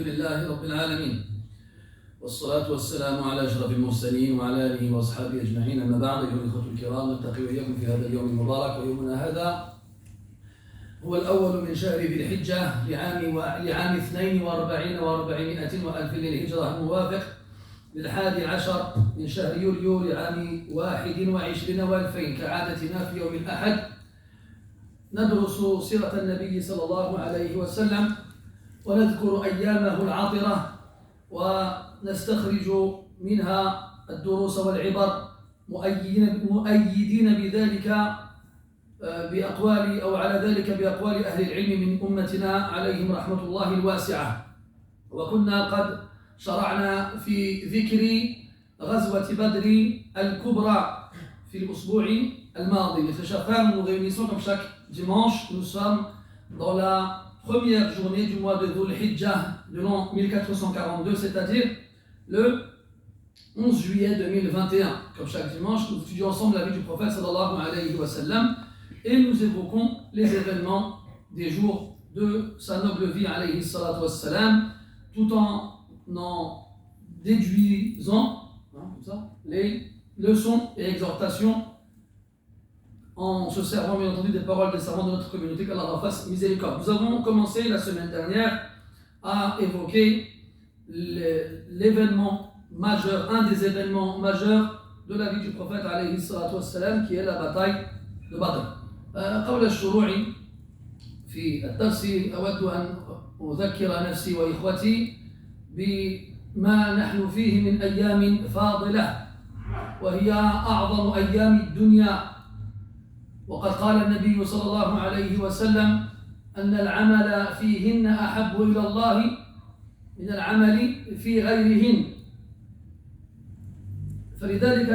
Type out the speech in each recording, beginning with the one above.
لله رب العالمين والصلاة والسلام على أشرف المرسلين وعلى آله وأصحابه أجمعين. أما بعد، أيها الإخوة الكرام، نلتقي وإياكم في هذا اليوم المبارك، ويومنا هذا هو الأول من شهر ذي الحجة لعام 42 و400 وألف للهجرة، الموافق للحادي عشر من شهر يوليو لعام 21 و2000. كعادتنا في يوم الأحد ندرس سيرة النبي صلى الله عليه وسلم ونذكر أيامه العطرة ونستخرج منها الدروس والعبر، مؤيدين بذلك بأقوال أو على ذلك بأقوال أهل العلم من أمتنا عليهم رحمة الله الواسعة. وكنا قد شرعنا في ذكر غزوة بدر الكبرى في الأسبوع الماضي. Mes chers frères, nous réunissons comme chaque dimanche. Nous sommes dans la première journée du mois de Dhul Hijjah de l'an 1442, c'est-à-dire le 11 juillet 2021. Comme chaque dimanche, nous étudions ensemble la vie du prophète sallallahu alayhi wa sallam et nous évoquons les événements des jours de sa noble vie alayhi salatu wa sallam, tout en déduisant les leçons et exhortations, en se servant bien entendu des paroles des savants de notre communauté, qu'Allah en fasse miséricorde. Nous avons commencé la semaine dernière à évoquer l'événement majeur, un des événements majeurs de la vie du prophète alayhi salatu wassalam, qui est la bataille de Badr. قبل الشروع في الدرس أود أن أذكر نفسي وإخوتي بما نحن فيه من أيام فاضلة، وهي أعظم أيام الدنيا. وقد قال النبي صلى الله عليه وسلم أن العمل فيهن أحب إلى الله من العمل في غيرهن. فلذلك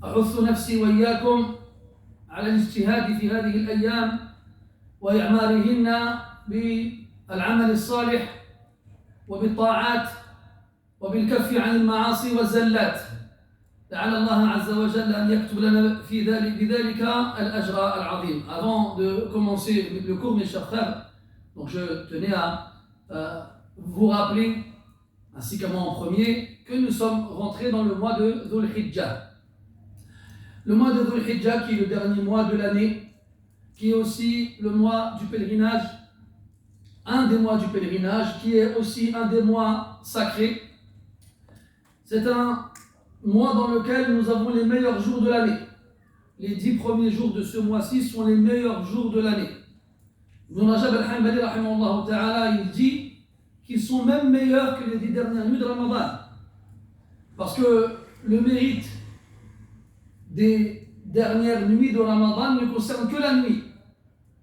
أحث نفسي وإياكم على الاجتهاد في هذه الأيام وإعمارهن بالعمل الصالح وبالطاعات وبالكف عن المعاصي والزلات، لعل الله عز وجل أن يكتب لنا بذلك الأجر العظيم. Avant de commencer le cours, mes chers frères, donc je tenais à vous rappeler, ainsi qu'à moi en premier, que nous sommes rentrés dans le mois de Dhul Hijjah. Le mois de Dhul Hijjah, qui est le dernier mois de l'année, qui est aussi le mois du pèlerinage, un des mois du pèlerinage, qui est aussi un des mois sacrés. C'est un mois dans lequel nous avons les meilleurs jours de l'année. Les 10 premiers jours de ce mois-ci sont les meilleurs jours de l'année. Ibn Rajab al-Hanbali, rahimahullah ta'ala, il dit qu'ils sont même meilleurs que les 10 dernières nuits de Ramadan. Parce que le mérite des dernières nuits de Ramadan ne concerne que la nuit,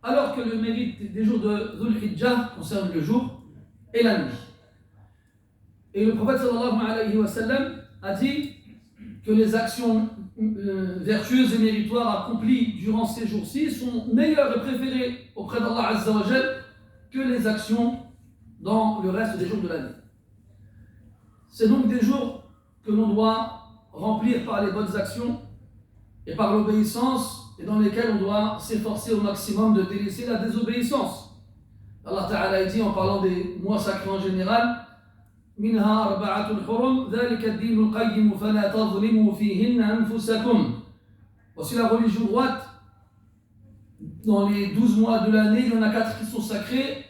alors que le mérite des jours de Dhul Hijjah concerne le jour et la nuit. Et le prophète sallallahu alayhi wa sallam a dit que les actions vertueuses et méritoires accomplies durant ces jours-ci sont meilleures et préférées auprès d'Allah Azza wa Jal que les actions dans le reste des jours de l'année. C'est donc des jours que l'on doit remplir par les bonnes actions et par l'obéissance, et dans lesquels on doit s'efforcer au maximum de délaisser la désobéissance. Allah Ta'ala dit, en parlant des mois sacrés en général, منها أربعة الحرم ذلك الدين القيم فلا تظلموا فيهن أنفسكم. Voici la religion droite. Dans les 12 mois de l'année, il y en a 4 qui sont sacrés.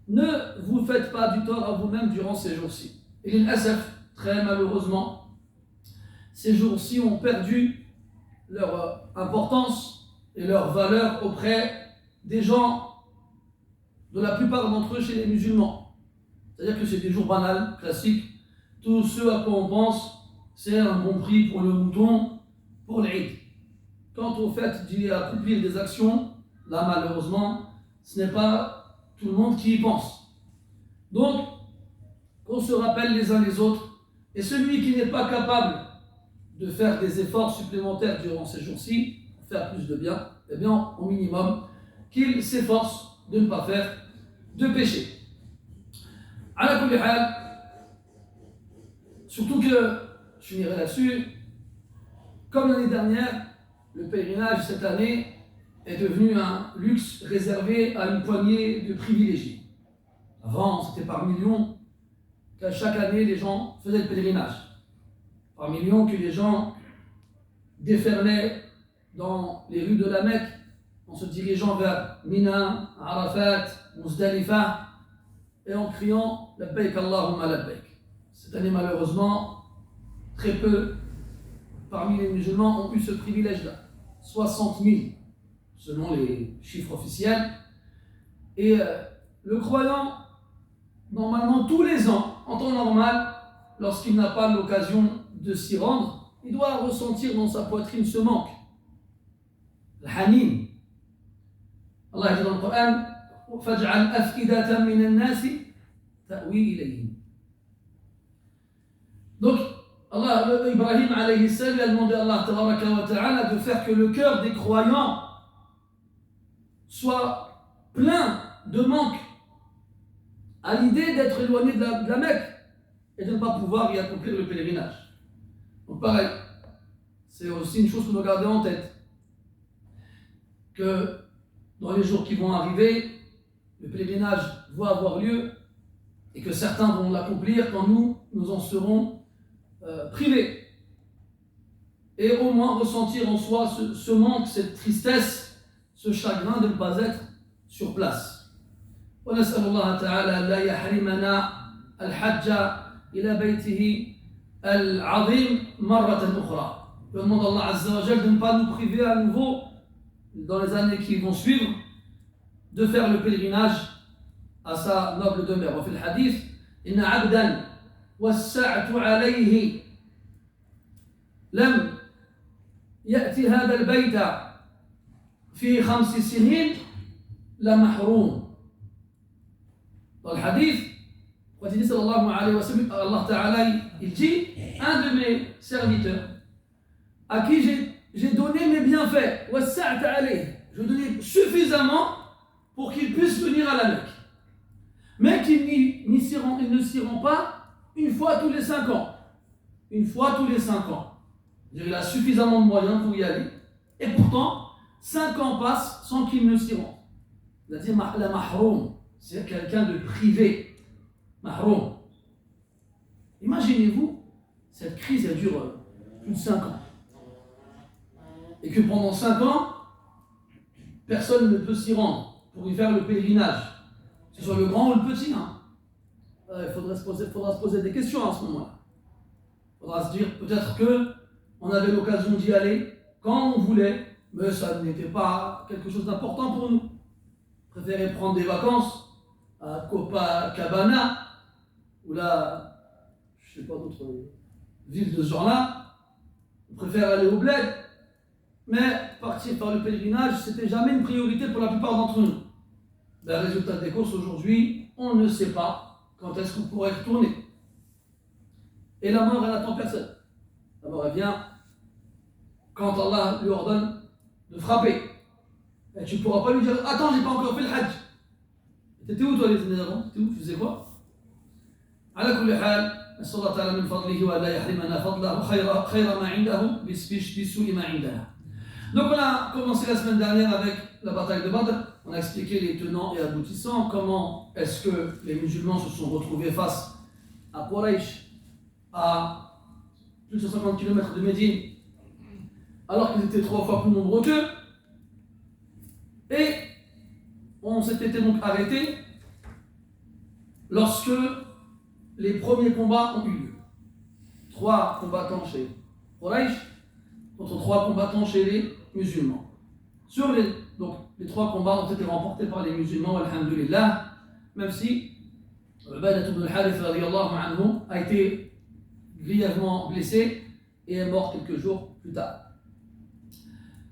Ne vous faites pas du tort à vous-même durant ces jours-ci. Et l'asaf, très malheureusement, ces jours-ci ont perdu leur importance et leur valeur auprès des gens, de la plupart d'entre eux chez les musulmans. C'est-à-dire que c'est des jours banals, classiques. Tout ce à quoi on pense, c'est un bon prix pour le mouton, pour l'Eid. Quant au fait d'y accomplir des actions, là malheureusement, ce n'est pas tout le monde qui y pense. Donc, qu'on se rappelle les uns les autres, et celui qui n'est pas capable de faire des efforts supplémentaires durant ces jours-ci, pour faire plus de bien, eh bien, au minimum, qu'il s'efforce de ne pas faire de péché. Ala kulli hal, surtout que, je finirai là-dessus, comme l'année dernière, le pèlerinage cette année est devenu un luxe réservé à une poignée de privilégiés. Avant, c'était par millions qu'à chaque année, les gens faisaient le pèlerinage. Par millions que les gens déferlaient dans les rues de la Mecque en se dirigeant vers Mina, Arafat, Muzdalifa et en criant Labbaik Allahumma Labbaik. Cette année, malheureusement, très peu parmi les musulmans ont eu ce privilège-là. 60 000 selon les chiffres officiels. Et le croyant, normalement tous les ans, en temps normal, lorsqu'il n'a pas l'occasion de s'y rendre, il doit ressentir dans sa poitrine ce manque. الحنين. Allah dit dans le Coran فَاجْعَلْ أَفْئِدَةً مِنَ النَّاسِ تَأْوِي إِلَيْهِمْ. Donc, Ibrahim alayhi salam a demandé à Allah tabaraka wa ta'ala de faire que le cœur des croyants soit plein de manque à l'idée d'être éloigné de la Mecque et de ne pas pouvoir y accomplir le pèlerinage. Donc pareil, c'est aussi une chose qu'on doit garder en tête, que dans les jours qui vont arriver, le pèlerinage va avoir lieu et que certains vont l'accomplir quand nous en serons privés. Et au moins ressentir en soi ce manque, cette tristesse, ce chagrin de ne pas être sur place. ونسأل الله تعالى لا يحرمنا الحج إلى بيته العظيم مرة أخرى. Je demande à Allah Azza wa Jal de ne pas nous priver à nouveau dans les années qui vont suivre de faire le pèlerinage à sa noble demeure. وفي الحديث إن عبدا وسعت عليه لم يأتي هذا البيت في 5 سنين لمحروم. Dans le hadith, quand il dit sallallahu alayhi wa sallam, Allah Ta'ala, il dit, un de mes serviteurs, à qui j'ai donné mes bienfaits, je donnais suffisamment pour qu'il puisse venir à la Mecque. Mais qu'il ne s'y rend pas une fois tous les 5 ans. Une fois tous les 5 ans. Il a suffisamment de moyens pour y aller. Et pourtant, 5 ans passent sans qu'il ne s'y rende. Il a dit la mahroum. C'est quelqu'un de privé, mahroum. Imaginez-vous, cette crise elle dure plus de 5 ans. Et que pendant 5 ans, personne ne peut s'y rendre pour y faire le pèlerinage. Que ce soit le grand ou le petit. Il faudra se poser des questions à ce moment-là. Il faudra se dire peut-être qu'on avait l'occasion d'y aller quand on voulait, mais ça n'était pas quelque chose d'important pour nous. On préférait prendre des vacances à Copacabana, ou là, je ne sais pas d'autres villes de ce genre-là. On préfère aller au bled, mais partir faire le pèlerinage, c'était jamais une priorité pour la plupart d'entre nous. Le résultat des courses aujourd'hui, on ne sait pas quand est-ce qu'on pourrait retourner. Et la mort, elle n'attend personne. La mort, elle vient quand Allah lui ordonne de frapper. Et tu ne pourras pas lui dire « Attends, j'ai pas encore fait le hajj ». T'étais où toi les années d'avant? T'étais où? Tu faisais quoi? على كل حال نسأل الله تعالى من فضله ولا يحرمنا فضله خير ما عنده بسوء ما عندنا. Donc on a commencé la semaine dernière avec la bataille de Badr. On a expliqué les tenants et aboutissants, comment est-ce que les musulmans se sont retrouvés face à Quraysh à plus de 50 km de Médine alors qu'ils étaient 3 fois plus nombreux qu'eux. Et on s'était donc arrêté lorsque les premiers combats ont eu lieu. 3 combattants chez Quraysh contre 3 combattants chez les musulmans. Donc les 3 combats ont été remportés par les musulmans, alhamdulillah, même si Ubadah ibn al-Harith radiyallahu anhu a été grièvement blessé et est mort quelques jours plus tard.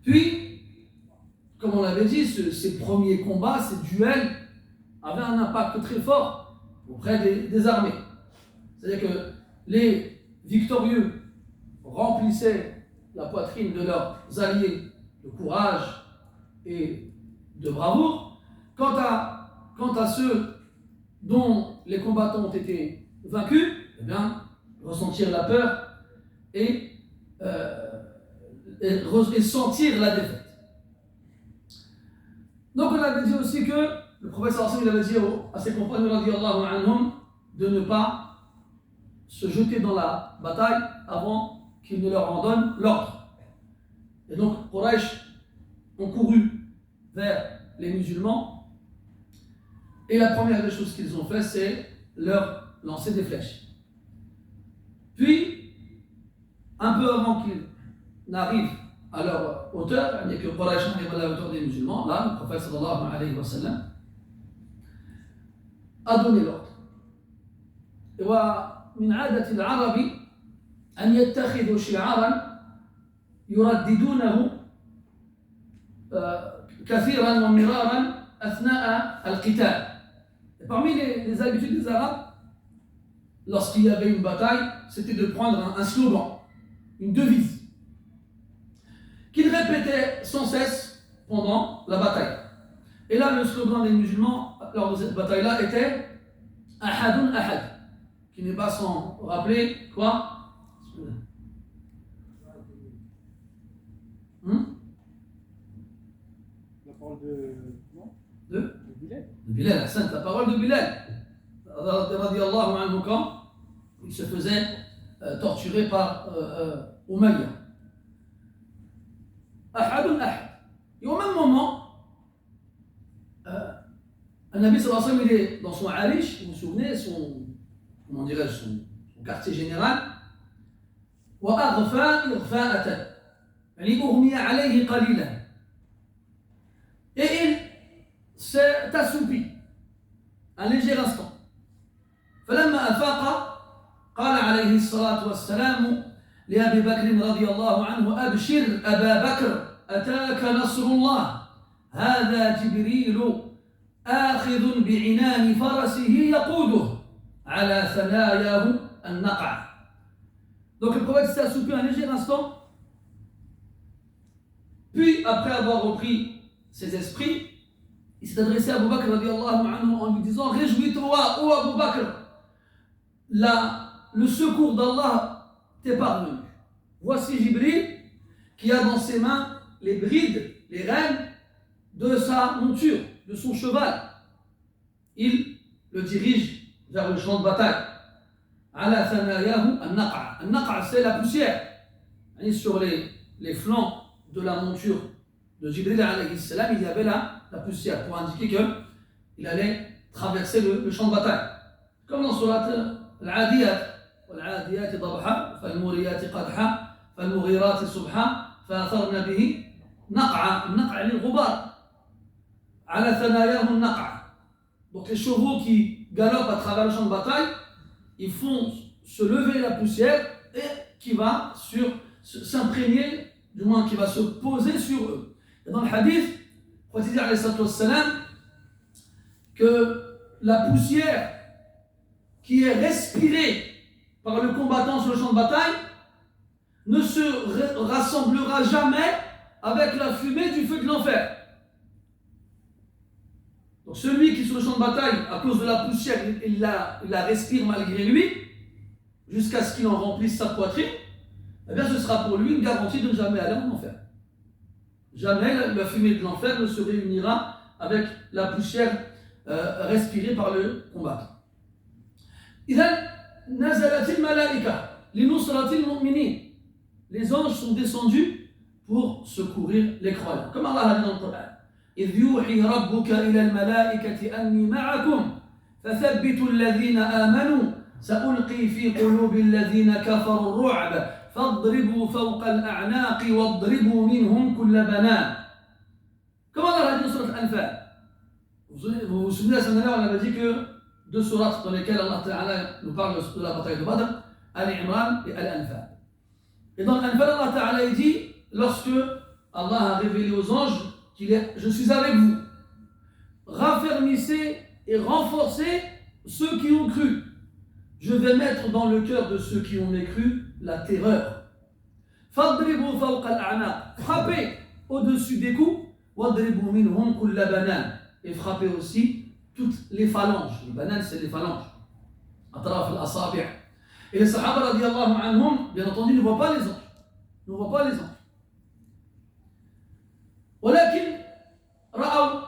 Puis, comme on l'avait dit, ces premiers combats, ces duels, avaient un impact très fort auprès des armées. C'est-à-dire que les victorieux remplissaient la poitrine de leurs alliés de courage et de bravoure. Quant à ceux dont les combattants ont été vaincus, eh bien, ressentir la peur et sentir la défaite. Donc on avait dit aussi que le prophète sallallahu alayhi wa sallam, il avait dit à ses compagnons radiyallahu anhum de ne pas se jeter dans la bataille avant qu'il ne leur en donne l'ordre. Et donc Quraysh ont couru vers les musulmans et la première des choses qu'ils ont fait, c'est leur lancer des flèches. Puis, un peu avant qu'ils n'arrivent à leur hauteur, et que Quraysh n'arrive à la hauteur des musulmans, là, le prophète sallallahu alayhi wa sallam a donné l'ordre. ومن عادة العرب أن يتخذوا شعارا يرددونه كثيرا ومرارا أثناء القتال. Et parmi les habitudes des Arabes, lorsqu'il y avait une bataille, c'était de prendre un slogan, une devise, qu'ils répétaient sans cesse pendant la bataille. Et là, le slogan des musulmans lors de cette bataille-là était Ahadun Ahad, qui n'est pas sans rappeler quoi? La parole de. Non? De Bilal. De Bilal, Hassan, la parole de Bilal. Radiallahu anhu, quand il se faisait torturer par Umayya. Ahadun Ahad. Et au même moment, Nabi sallallahu alayhi wa sallam, il est dans son arish, vous vous souvenez, son quartier général. وأغفى إغفاءة يعني أغمي عليه قليلا. Et il s'est assoupi un léger instant. فلما أفاق قال عليه الصلاة والسلام لأبي بكر رضي الله عنه أبشر أبا بكر أتاك نصر الله هذا جبريل آخذ بعنان فرسه يقوده على ثناياه النقع. Donc le prophète s'est assoupi un léger instant, puis après avoir repris ses esprits, il s'est adressé à Abu Bakr radiallahu anhu en lui disant: réjouis-toi, ô Abu Bakr, le secours d'Allah t'est parvenu. Voici Jibril qui a dans ses mains les brides, les rênes de sa monture, de son cheval. Il le dirige vers le champ de bataille. Ala thanayahu an-naqa'. An-naqa', c'est la poussière. Et sur les flancs de la monture de Jibril alayhi salam, il y avait la poussière pour indiquer qu'il allait traverser le champ de bataille. Comme dans Surat al-Adiyat. وَالْعَادِيَاتِ ضَبْحًا فَالْمُورِيَاتِ قَدْحًا فَالْمُغِيرَاتِ صُبْحًا فَأَثَرْنَ بِهِ نَقْعًا. النَّقْع للغبار. على ثناياه النَّقْعَ. Donc les chevaux qui galopent à travers le champ de bataille, ils font se lever la poussière et qui va s'imprégner, du moins qui va se poser sur eux. Et dans le hadith, le prophète alayhi salatu wassalam, que la poussière qui est respirée par le combattant sur le champ de bataille ne se rassemblera jamais avec la fumée du feu de l'enfer. Donc celui qui est sur le champ de bataille, à cause de la poussière, il la respire malgré lui, jusqu'à ce qu'il en remplisse sa poitrine, eh bien ce sera pour lui une garantie de ne jamais aller en enfer. Jamais la fumée de l'enfer ne se réunira avec la poussière respirée par le combattant. إذن نزلت الملائكة لنصرة المؤمنين. Les anges sont descendus pour secourir les croyants. Comme Allah a dit dans le Coran: إذ يوحي ربك إلى الملائكة أني معكم فثبتوا الذين آمنوا سألقي في قلوب الذين كفروا الرعب فاضربوا فوق الأعناق واضربوا منهم كل بنان. Comme Allah a dit dans Surat Al-Anfal. Vous vous souvenez, la semaine dernière, on avait dit que deux sourates dans lesquelles Allah Ta'ala nous parle de la bataille de Badr, Al-Imran et Al-Anfal. Et dans Al-Anfal, Allah Ta'ala dit, lorsque Allah a révélé aux anges qu'il est: je suis avec vous, raffermissez et renforcez ceux qui ont cru. Je vais mettre dans le cœur de ceux qui ont mécru la terreur. Fadribu fawqa al-a'naq, frappez au-dessus des coups, wadribu minhum kulla banan, et frappez aussi toutes les phalanges. Les bananes, c'est les phalanges. Atraf al-asabi'. Et les sahaba radiyallahu anhum, bien entendu, ne voient pas les anges. Ne voient pas les anges. ولكن رأوا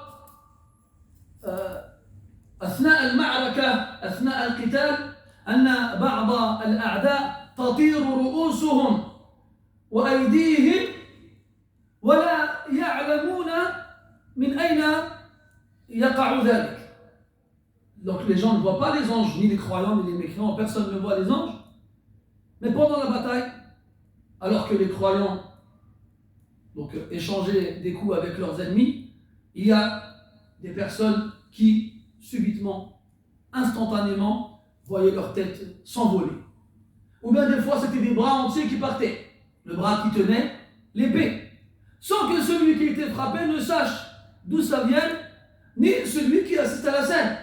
أثناء المعركة أثناء القتال أن بعض الأعداء تطير رؤوسهم وأيديهم ولا يعلمون من أين يقع ذلك. Donc les gens ne voient pas les anges, ni les croyants, ni les mécréants, personne ne voit les anges. Mais pendant la bataille, alors que les croyants donc, échangeaient des coups avec leurs ennemis, il y a des personnes qui, subitement, instantanément, voyaient leur tête s'envoler. Ou bien des fois, c'était des bras entiers qui partaient. Le bras qui tenait l'épée. Sans que celui qui était frappé ne sache d'où ça vient, ni celui qui assiste à la scène.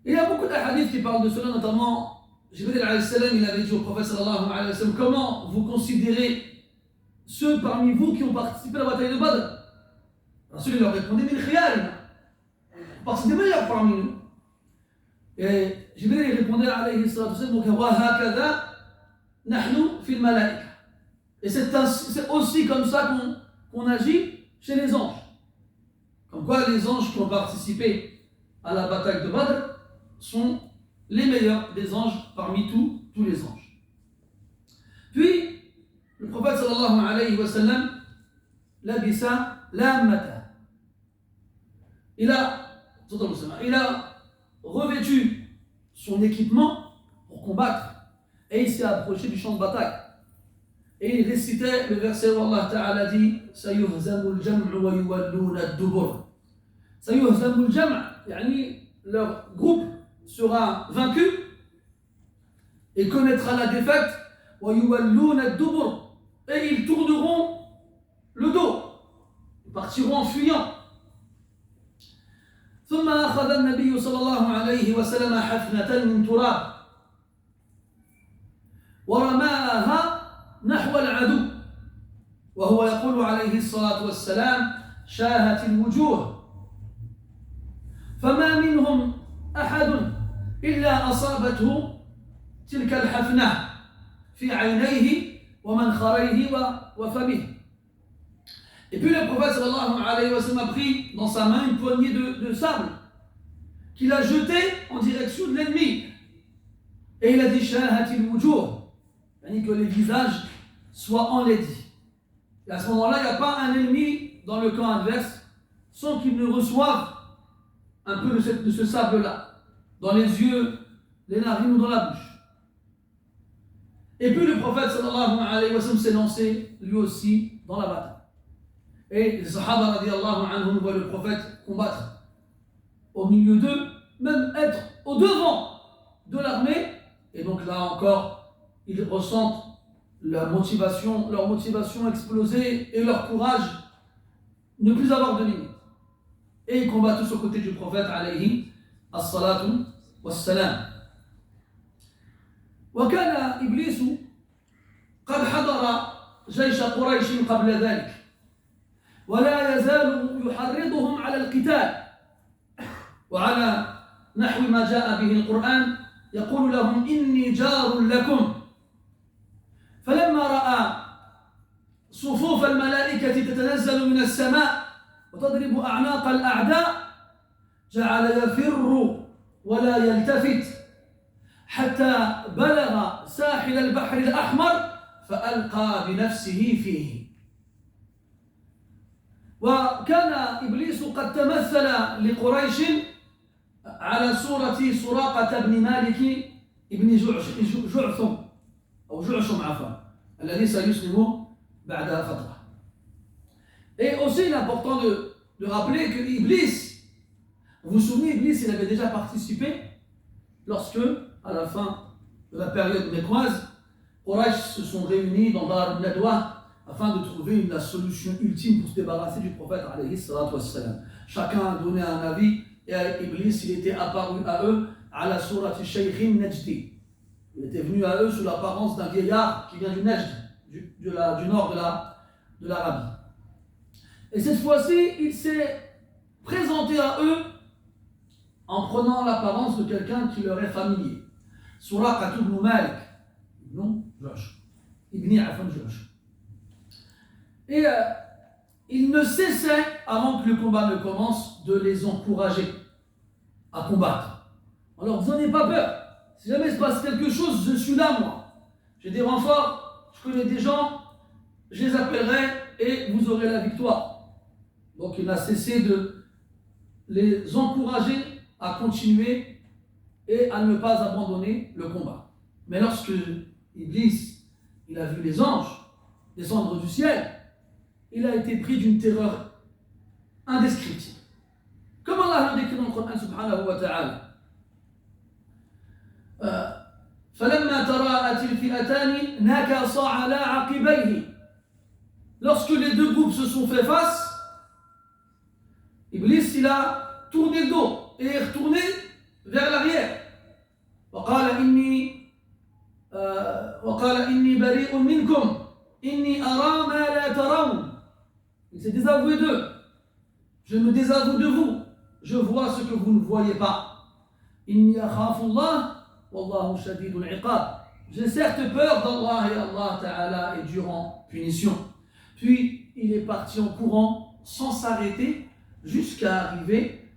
Il y a beaucoup d'hadiths qui parlent de cela, notamment Jibril alayhi salam, il avait dit au prophète sallallahu alayhi wa sallam, comment vous considérez ceux parmi vous qui ont participé à la bataille de Badr? Ensuite il leur répondait, min khiyarina, parce que c'est des meilleurs parmi nous. Et Jibril répondait alayhi sallam, wa hakadha nahnu fil malaika. Et c'est aussi comme ça qu'on agit chez les anges. Comme quoi les anges qui ont participé à la bataille de Badr sont les meilleurs des anges parmi tous les anges. Puis, le prophète sallallahu alayhi wa sallam, labisa lammata. Il a revêtu son équipement pour combattre et il s'est approché du champ de bataille. Et il récitait le verset où Allah Ta'ala dit Sayuhzamul jam'u wa yuwalluna ad-dubur. Sayuhzamul jam', yani leur groupe sera vaincu et connaîtra la défaite, wa yuwalluna ad-dubur, et ils tourneront le dos, ils partiront en fuyant. ثم أخذ النبي صلى الله عليه وسلم حفنة من تراب ورماها نحو العدو وهو يقول عليه الصلاة والسلام شاهت الوجوه فما منهم أحد إلا أصابته تلك الحفنة في عينيه ومنخريه وفمه. Et puis le prophète sallallahu alayhi wa sallam a pris dans sa main une poignée de sable qu'il a jeté en direction de l'ennemi. Et il a dit shahatil wujuh, c'est-à-dire que les visages soient enlaidis. Et à ce moment-là, il n'y a pas un ennemi dans le camp adverse sans qu'il ne reçoive un peu de ce sable-là, dans les yeux, les narines ou dans la bouche. Et puis le prophète sallallahu alayhi wa sallam s'est lancé lui aussi dans la bataille. Et les Sahaba radiallahu anhum voient le prophète combattre au milieu d'eux, même être au devant de l'armée. Et donc là encore, ils ressentent leur motivation exploser et leur courage ne plus avoir de limite. Et ils combattent tous aux côtés du prophète alayhi as-salatu was-salam. وكان إبليس قد حضر جيش قريش قبل ذلك ولا يزال يحرضهم على القتال وعلى نحو ما جاء به القرآن يقول لهم إني جار لكم فلما رأى صفوف الملائكة تتنزل من السماء وتضرب أعناق الأعداء جعل يفر ولا يلتفت حتى بلغ ساحل البحر الأحمر فألقى بنفسه فيه. وكان إبليس قد تمثل لقريش على صورة سراقة بن مالك ابن جعثم أو جعشم عفوا الذي سيسلم بعد فترة. Et aussi il est important de rappeler que Iblis, vous vous souvenez, Iblis il avait déjà participé lorsque, à la fin de la période mécoise, Quraysh se sont réunis dans Dar al-Nadwa afin de trouver la solution ultime pour se débarrasser du prophète alayhi salatu wassalam. Chacun a donné un avis et Iblis il était apparu à eux à la sourate Shaykhin Najdi. Il était venu à eux sous l'apparence d'un vieillard qui vient du Najd, du nord de l'Arabie. Et cette fois-ci, il s'est présenté à eux en prenant l'apparence de quelqu'un qui leur est familier. Suraqat ibn Malik, non Josh, Ibn Affan Josh. Et il ne cessait, avant que le combat ne commence, de les encourager à combattre. Alors, vous n'en pas peur. Si jamais il se passe quelque chose, je suis là, moi. J'ai des renforts, je connais des gens, je les appellerai et vous aurez la victoire. Donc, il n'a cessé de les encourager à continuer et à ne pas abandonner le combat. Mais lorsque Iblis, il a vu les anges descendre du ciel, il a été pris d'une terreur indescriptible. Comme Allah le décrit dans le Coran subhanahu wa ta'ala. فلما تراءت الفئتان نكص على عقبيه. Lorsque les deux groupes se sont fait face, Iblis il a tourné le dos et est retourné vers l'arrière. وقال إني بريء منكم إني أرى ما لا ترون. Il s'est désavoué d'eux. Je me désavoue de vous. Je vois ce que vous ne voyez pas. إني أخاف الله والله شديد العقاب. J'ai certes peur d'Allah et Allah Ta'ala est dur en punition. Puis il est parti en courant sans s'arrêter jusqu'à arriver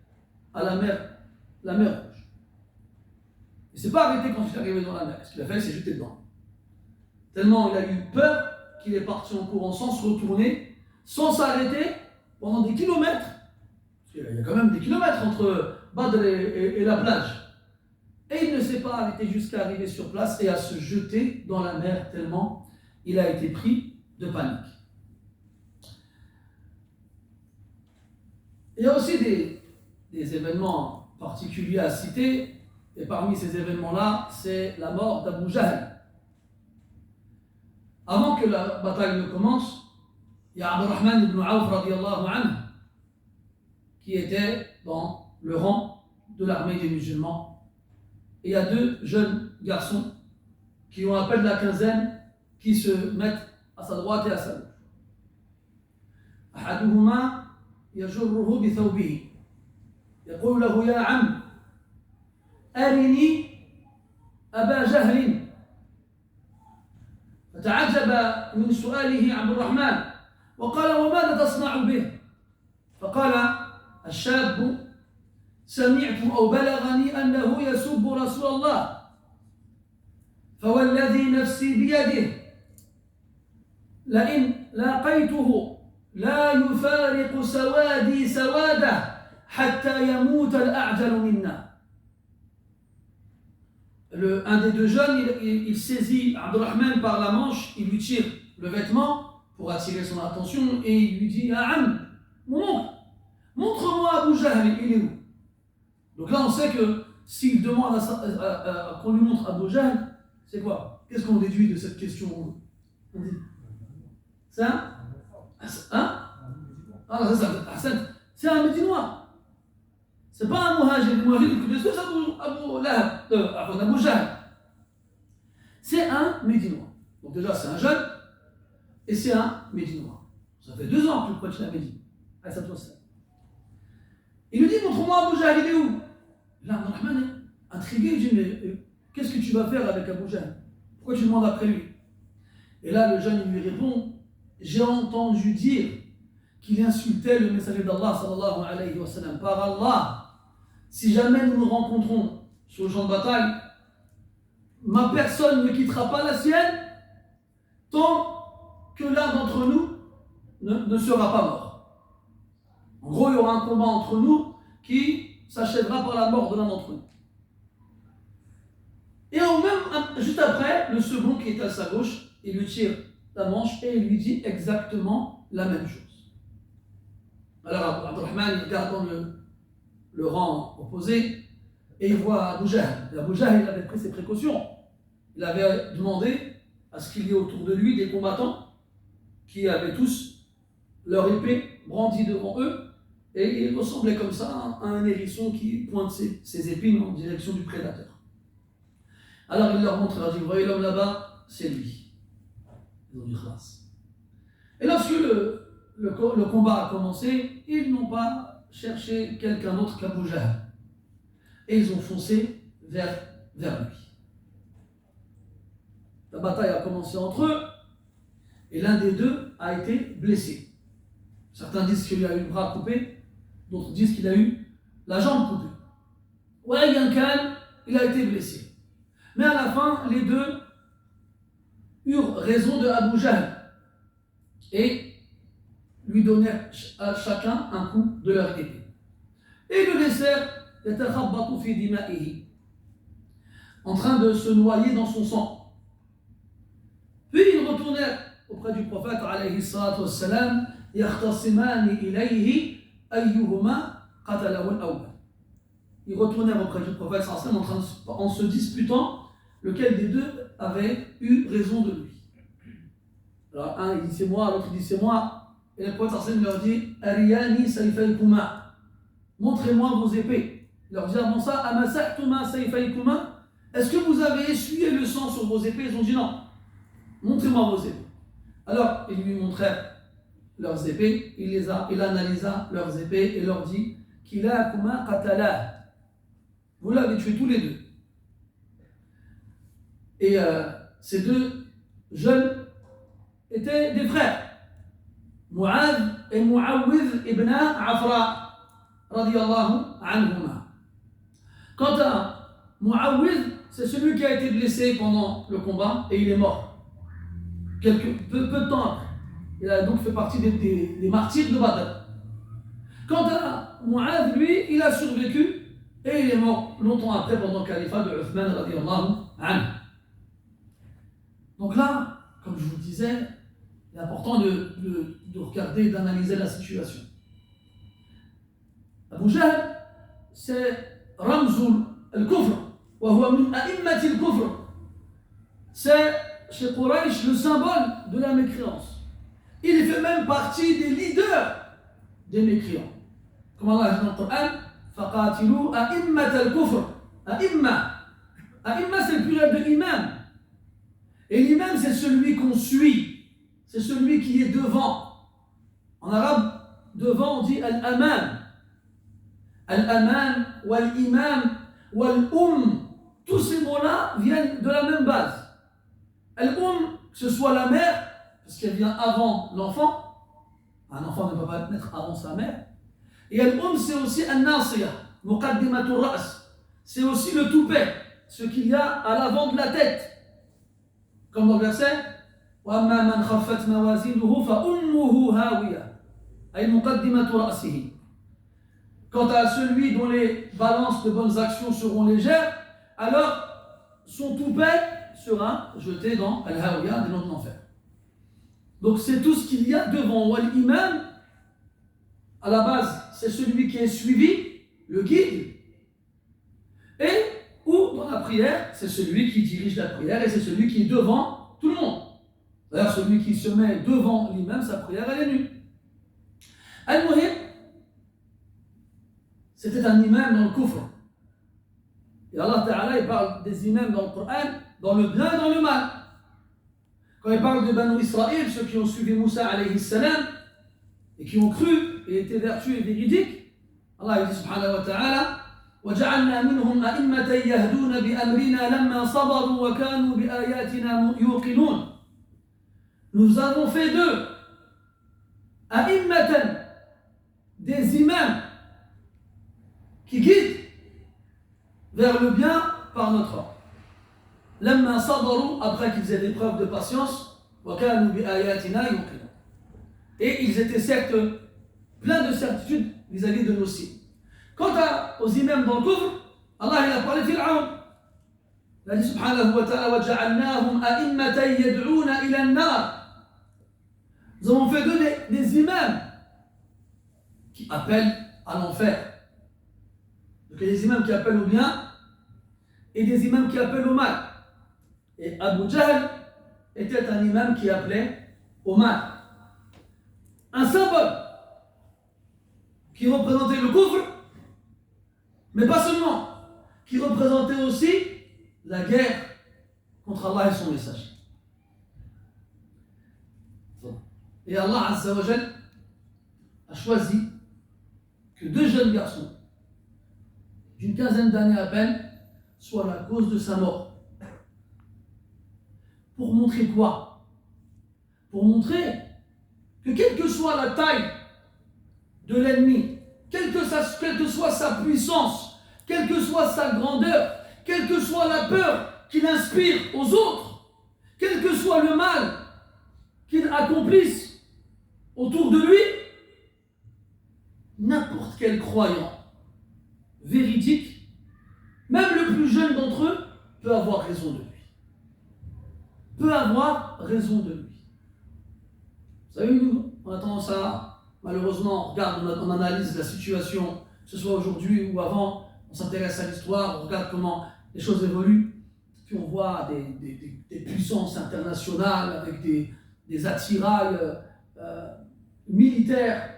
à la mer Rouge. Il ne s'est pas arrêté quand il est arrivé dans la mer. Ce qu'il a fait, c'est jeter dedans. Tellement il a eu peur qu'il est parti en courant sans se retourner, sans s'arrêter pendant des kilomètres. Parce qu'il y a quand même des kilomètres entre Badr et la plage. Et il ne s'est pas arrêté jusqu'à arriver sur place et à se jeter dans la mer tellement il a été pris de panique. Il y a aussi des événements particuliers à citer, et parmi ces événements-là, c'est la mort d'Abu Jahl. Avant que la bataille ne commence, il y a Abdurrahman ibn Auf radiallahu anhu qui était dans le rang de l'armée des musulmans. Et il y a deux jeunes garçons qui ont à peine la quinzaine qui se mettent à sa droite et à sa gauche. أحدهما يجره بثوبه يقول له يا عم أرني أبا جهل. فتعجب من سؤاله عبد الرحمن وقال وماذا تصنع به؟ فقال الشاب سمعت أو بلغني أنه يسب رسول الله فوالذي نفسي بيده لئن لاقيته لا يفارق سوادي سواده حتى يموت الأعجل منا. Un des deux jeunes, il saisit Abdurrahman par la manche, il lui tire le vêtement pour attirer son attention et il lui dit ah, Am, mon oncle, montre-moi Abu Jahl, il est où? Donc là on sait que s'il demande qu'on lui montre Abu Jahl, c'est quoi? Qu'est-ce qu'on déduit de cette question? On dit c'est un c'est un Médinois. C'est pas un Muhajir. Le Muhajir, il connaît tous Abu Jahl. C'est un Médinois. Donc déjà, c'est un jeune et c'est un Médinois. Ça fait 2 ans que le prophète l'a Médine. Il lui dit, montre-moi Abu Jahl, il est où? Là, Abdurrahman est intrigué, il dit, mais qu'est-ce que tu vas faire avec Abu Jahl? Pourquoi tu demandes après lui? Et là, le jeune, il lui répond, j'ai entendu dire qu'il insultait le messager d'Allah sallallahu alayhi wa sallam. Par Allah, si jamais nous nous rencontrons sur le champ de bataille, ma personne ne quittera pas la sienne tant que l'un d'entre nous ne sera pas mort. En gros, il y aura un combat entre nous qui s'achèvera par la mort de l'un d'entre nous. Et juste après, le second qui est à sa gauche, il lui tire la manche et il lui dit exactement la même chose. Alors Abdurrahman, il regarde dans le rang opposé et il voit Abu Jahl. Et Abu Jahl, il avait pris ses précautions. Il avait demandé à ce qu'il y ait autour de lui des combattants qui avaient tous leur épée brandie devant eux et ils ressemblaient comme ça à un hérisson qui pointe ses épines en direction du prédateur. Alors il leur montre, il leur dit, vous voyez l'homme là-bas, c'est lui. Ils ont dit khlas. Et lorsque le combat a commencé, ils n'ont pas cherché quelqu'un d'autre qu'Abu Jahl. Et ils ont foncé vers lui. La bataille a commencé entre eux, et l'un des deux a été blessé. Certains disent qu'il a eu le bras coupé, d'autres disent qu'il a eu la jambe coupée. Ouais, il a été blessé. Mais à la fin, les deux eurent raison de Abu Jahl et lui donnèrent à chacun un coup de leur épée. Et le laissèrent en train de se noyer dans son sang. Puis ils retournèrent auprès du prophète alayhi salatu wassalam, yakhtasimani ilayhi ayyuhuma qatalahu al-awwal. Ils retournèrent auprès du prophète sallallahu alayhi wa sallam en se disputant lequel des deux avait eu raison de lui. Alors un il dit c'est moi, l'autre il dit c'est moi. Et le prophète sallallahu alayhi wa sallam leur dit Ariyani sayfaykuma, montrez-moi vos épées. Il leur dit avant ça Amasa'tuma sayfaykuma, est-ce que vous avez essuyé le sang sur vos épées? Ils ont dit non. Montrez-moi vos épées. Alors, ils lui montrèrent leurs épées, il analysa leurs épées et leur dit Kilakuma qatala. Vous l'avez tué tous les deux. Et ces deux jeunes étaient des frères, Mu'adh et Mu'awwidh ibn Afra, radiyallahu anhuma. Quant à Mu'awwidh, c'est celui qui a été blessé pendant le combat et il est mort. Peu de temps après. Il a donc fait partie des martyrs de Badr. Quant à Mu'adh, lui, il a survécu et il est mort longtemps après pendant le califat de Uthman radiyallahu anhu. Donc là, comme je vous le disais, il est important de regarder et d'analyser la situation. Abu Jahl, c'est Ramzul al-Kufr, wa huwa min a'immati al-Kufr. C'est chez Quraysh le symbole de la mécréance. Il fait même partie des leaders des mécréants. Comme Allah dit dans le Coran, فَقَاتِلُوا أَئِمَّةَ الْكُفْرِ. A'imma, c'est le pluriel de imam. Et l'imam, c'est celui qu'on suit. C'est celui qui est devant. En arabe, devant, on dit al-aman. Al-aman, wal-imam, wal-um. Tous ces mots-là viennent de la même base. Al-um, que ce soit la mère, parce qu'elle vient avant l'enfant. Un enfant ne peut pas naître avant sa mère. Et al-um, c'est aussi al-nasiya, muqaddimatul ra's. C'est aussi le toupet, ce qu'il y a à l'avant de la tête. Comme dans le verset, وَأَمَّا مَنْ خَفَّتْ مَوَازِينُهُ فَأُمُّهُ هَاوِيَةٌ أي مُقَدِّمَةُ رَأْسِهِ. Quant à celui dont les balances de bonnes actions seront légères, alors son toupet sera jeté dans Al-Hawiya, des noms de l'enfer. Donc c'est tout ce qu'il y a devant. L'imam, à la base, c'est celui qui est suivi, le guide. Et ou dans la prière, c'est celui qui dirige la prière et c'est celui qui est devant tout le monde. D'ailleurs, celui qui se met devant l'imam, sa prière, elle est nue. Al-Muhim, c'était un imam dans le kufr. Et Allah Ta'ala, il parle des imams dans le Coran, dans le bien et dans le mal. Quand il parle de Banu Israël, ceux qui ont suivi Moussa alayhi salam, et qui ont cru et étaient vertueux et véridiques, Allah dit subhanahu wa ta'ala, وَجَعَلْنَا مِنْهُمْ أَئِمَّةً يَهْدُونَ بِأَمْرِنَا لَمَّا صَبَرُوا وَكَانُوا بِآيَاتِنَا يُوقِنُونَ. Nous avons fait d'eux أَئِمَّةً, des imams qui guident vers le bien par notre ordre. لَمَّا صَبَرُوا, après qu'ils aient des preuves de patience, وَكَانُوا بِآيَاتِنَا يُوقِنُونَ. Et ils étaient certes pleins de certitude vis-à-vis de nos signes. Quant aux imams dans le kufr, Allah il a parlé de Fir'aun. Il a dit subhanahu wa ta'ala وَجَعَلْنَاهُمْ أَئِمَّةً يَدْعُونَ إِلَى النَّارِ. Nous avons fait d'eux des imams qui appellent à l'enfer. Donc il y a des imams qui appellent au bien et des imams qui appellent au mal. Et Abu Jahl était un imam qui appelait au mal. Un symbole qui représentait le kufr, mais pas seulement, qui représentait aussi la guerre contre Allah et son message. Et Allah Azza wa Jal a choisi que deux jeunes garçons d'une quinzaine d'années à peine soient la cause de sa mort. Pour montrer quoi? Pour montrer que quelle que soit la taille de l'ennemi, quelle que soit sa puissance, quelle que soit sa grandeur, quelle que soit la peur qu'il inspire aux autres, quel que soit le mal qu'il accomplisse autour de lui, n'importe quel croyant véridique, même le plus jeune d'entre eux, peut avoir raison de lui. Peut avoir raison de lui. Vous savez, nous, on a tendance à, malheureusement, on regarde, on analyse la situation, que ce soit aujourd'hui ou avant, on s'intéresse à l'histoire, on regarde comment les choses évoluent, puis on voit des puissances internationales avec des attirails militaires,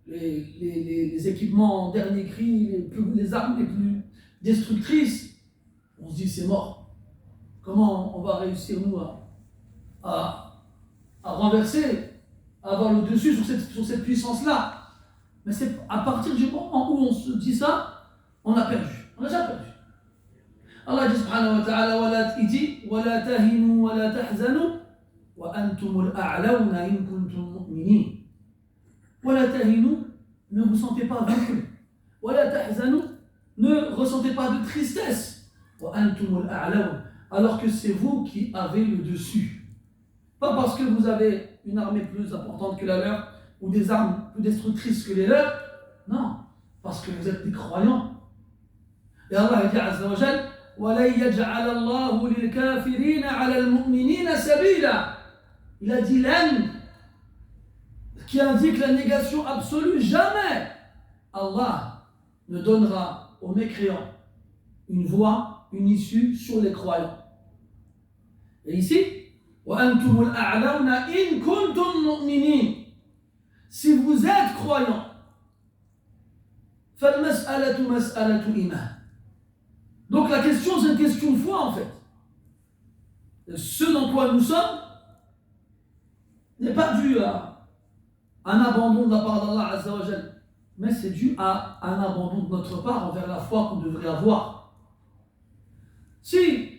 les équipements en dernier cri, les armes les plus destructrices. On se dit c'est mort. Comment on va réussir nous à renverser, à avoir le dessus sur cette puissance-là? Mais c'est à partir du moment où on se dit ça, on a perdu. On a déjà perdu. Allah dit subhanahu wa ta'ala, il dit وَلَا تَهِنُوا وَلَا تَحْزَنُوا وَأَنْتُمُ الْأَعْلَوْنَ إِن كُنتُم مُؤْمِنِينَ. وَلَا تَهِنُوا, ne vous sentez pas vaincus. وَلَا تَحْزَنُوا, ne ressentez pas de tristesse. وَأَنْتُمُ الْأَعْلَوْنَ, alors que c'est vous qui avez le dessus. Pas parce que vous avez une armée plus importante que la leur ou des armes plus destructrices que les leurs. Non, parce que vous êtes des croyants. Et Allah dit Azza wa Jal, وَلَن يَجْعَلَ اللَّهُ لِلْكَافِرِينَ عَلَى الْمُؤْمِنِينَ سَبِيلًا. Il a dit l'an, qui indique la négation absolue. Jamais Allah ne donnera aux mécréants une voie, une issue sur les croyants. Et ici, وَأَنْتُمُ الْأَعْلَوْنَ إِن كُنتُم مُؤْمِنِينَ. Si vous êtes croyants, فَالْمَسْأَلَةُ مَسْأَلَةُ إِيمَانٍ. Donc la question, c'est une question de foi en fait. Ce dans quoi nous sommes n'est pas dû à un abandon de la part d'Allah Azza wa Jal, mais c'est dû à un abandon de notre part envers la foi qu'on devrait avoir. Si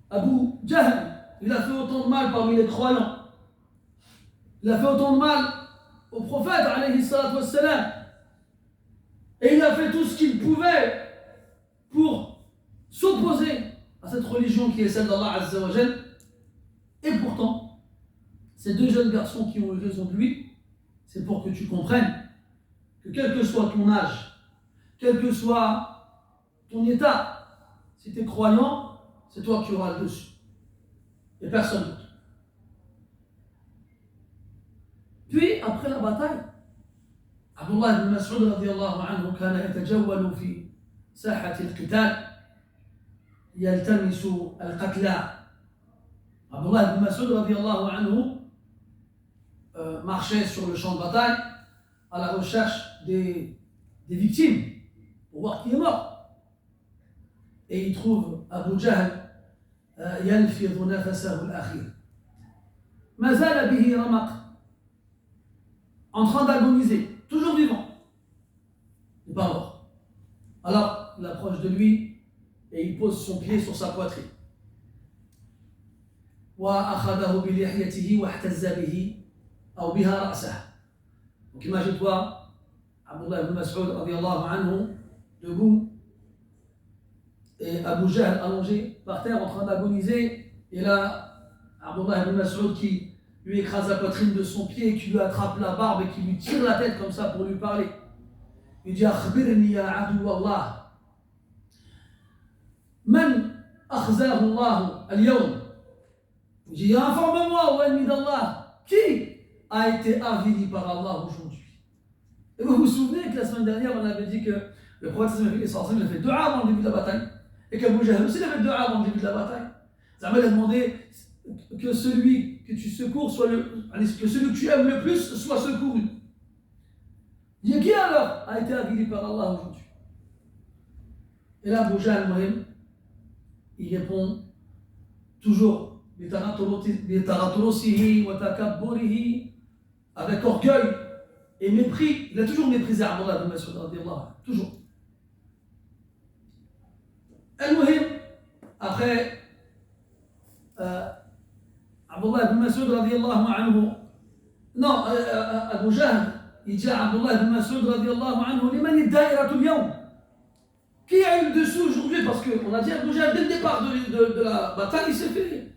Abu Jahl, il a fait autant de mal parmi les croyants, il a fait autant de mal au prophète alayhi salatu wassalam, et il a fait tout ce qu'il pouvait pour s'opposer à cette religion qui est celle d'Allah Azza wa Jal, et pourtant ces deux jeunes garçons qui ont eu raison de lui, c'est pour que tu comprennes que quel que soit ton âge, quel que soit ton état, si tu es croyant, c'est toi qui auras le dessus et personne d'autre. Puis après la bataille, Abdullah ibn Mas'ud radiyallahu anhu كان يتجول في ساحة القتال يلتمس القتلى. Abdullah ibn Mas'ud radiyallahu anhu marchait sur le champ de bataille à la recherche des victimes pour voir qui est mort. Et il trouve Abu Jahl يلفظ نفسه الأخير ما زال به رمق, en train d'agoniser, toujours vivant, il n'est pas mort. Alors il approche de lui et il pose son pied sur sa poitrine. وأخذه بلحيته واحتز به أو بها رأسه. Donc imagine-toi Abdullah ibn Mas'ud radiyallahu anhu debout et Abu Jahl allongé par terre en train d'agoniser, et là Abdullah ibn Mas'ud qui lui écrase la poitrine de son pied, qui lui attrape la barbe et qui lui tire la tête comme ça pour lui parler. Il dit akhbirni ya adu Allah man akhzahu Allah al-yawm. Il dit informe-moi, ô ennemi d'Allah, qui a été avili par Allah aujourd'hui. Et vous vous souvenez que la semaine dernière on avait dit que le prophète il a fait dua avant le début de la bataille, et qu'Abu Jahl aussi il a fait dua avant le début de la bataille. Zama a demandé que celui que tu secours soit que celui que tu aimes le plus soit secouru. Il dit qui alors a été avili par Allah aujourd'hui? Et là Abu Jahl il répond toujours avec orgueil et mépris. Il a toujours méprisé Abdullah ibn Mas'ud radiyallahu anhu, toujours. Al-Muhim, après Abdullah ibn Mas'ud radiyallahu anhu, non, Abu Jahl il dit à Abdullah ibn Mas'ud radiyallahu anhu, liman ad-da'iratul yawm? Qui a eu le dessus aujourd'hui? Parce qu'on a dit Abu Jahl, dès le départ de la bataille, il s'est fait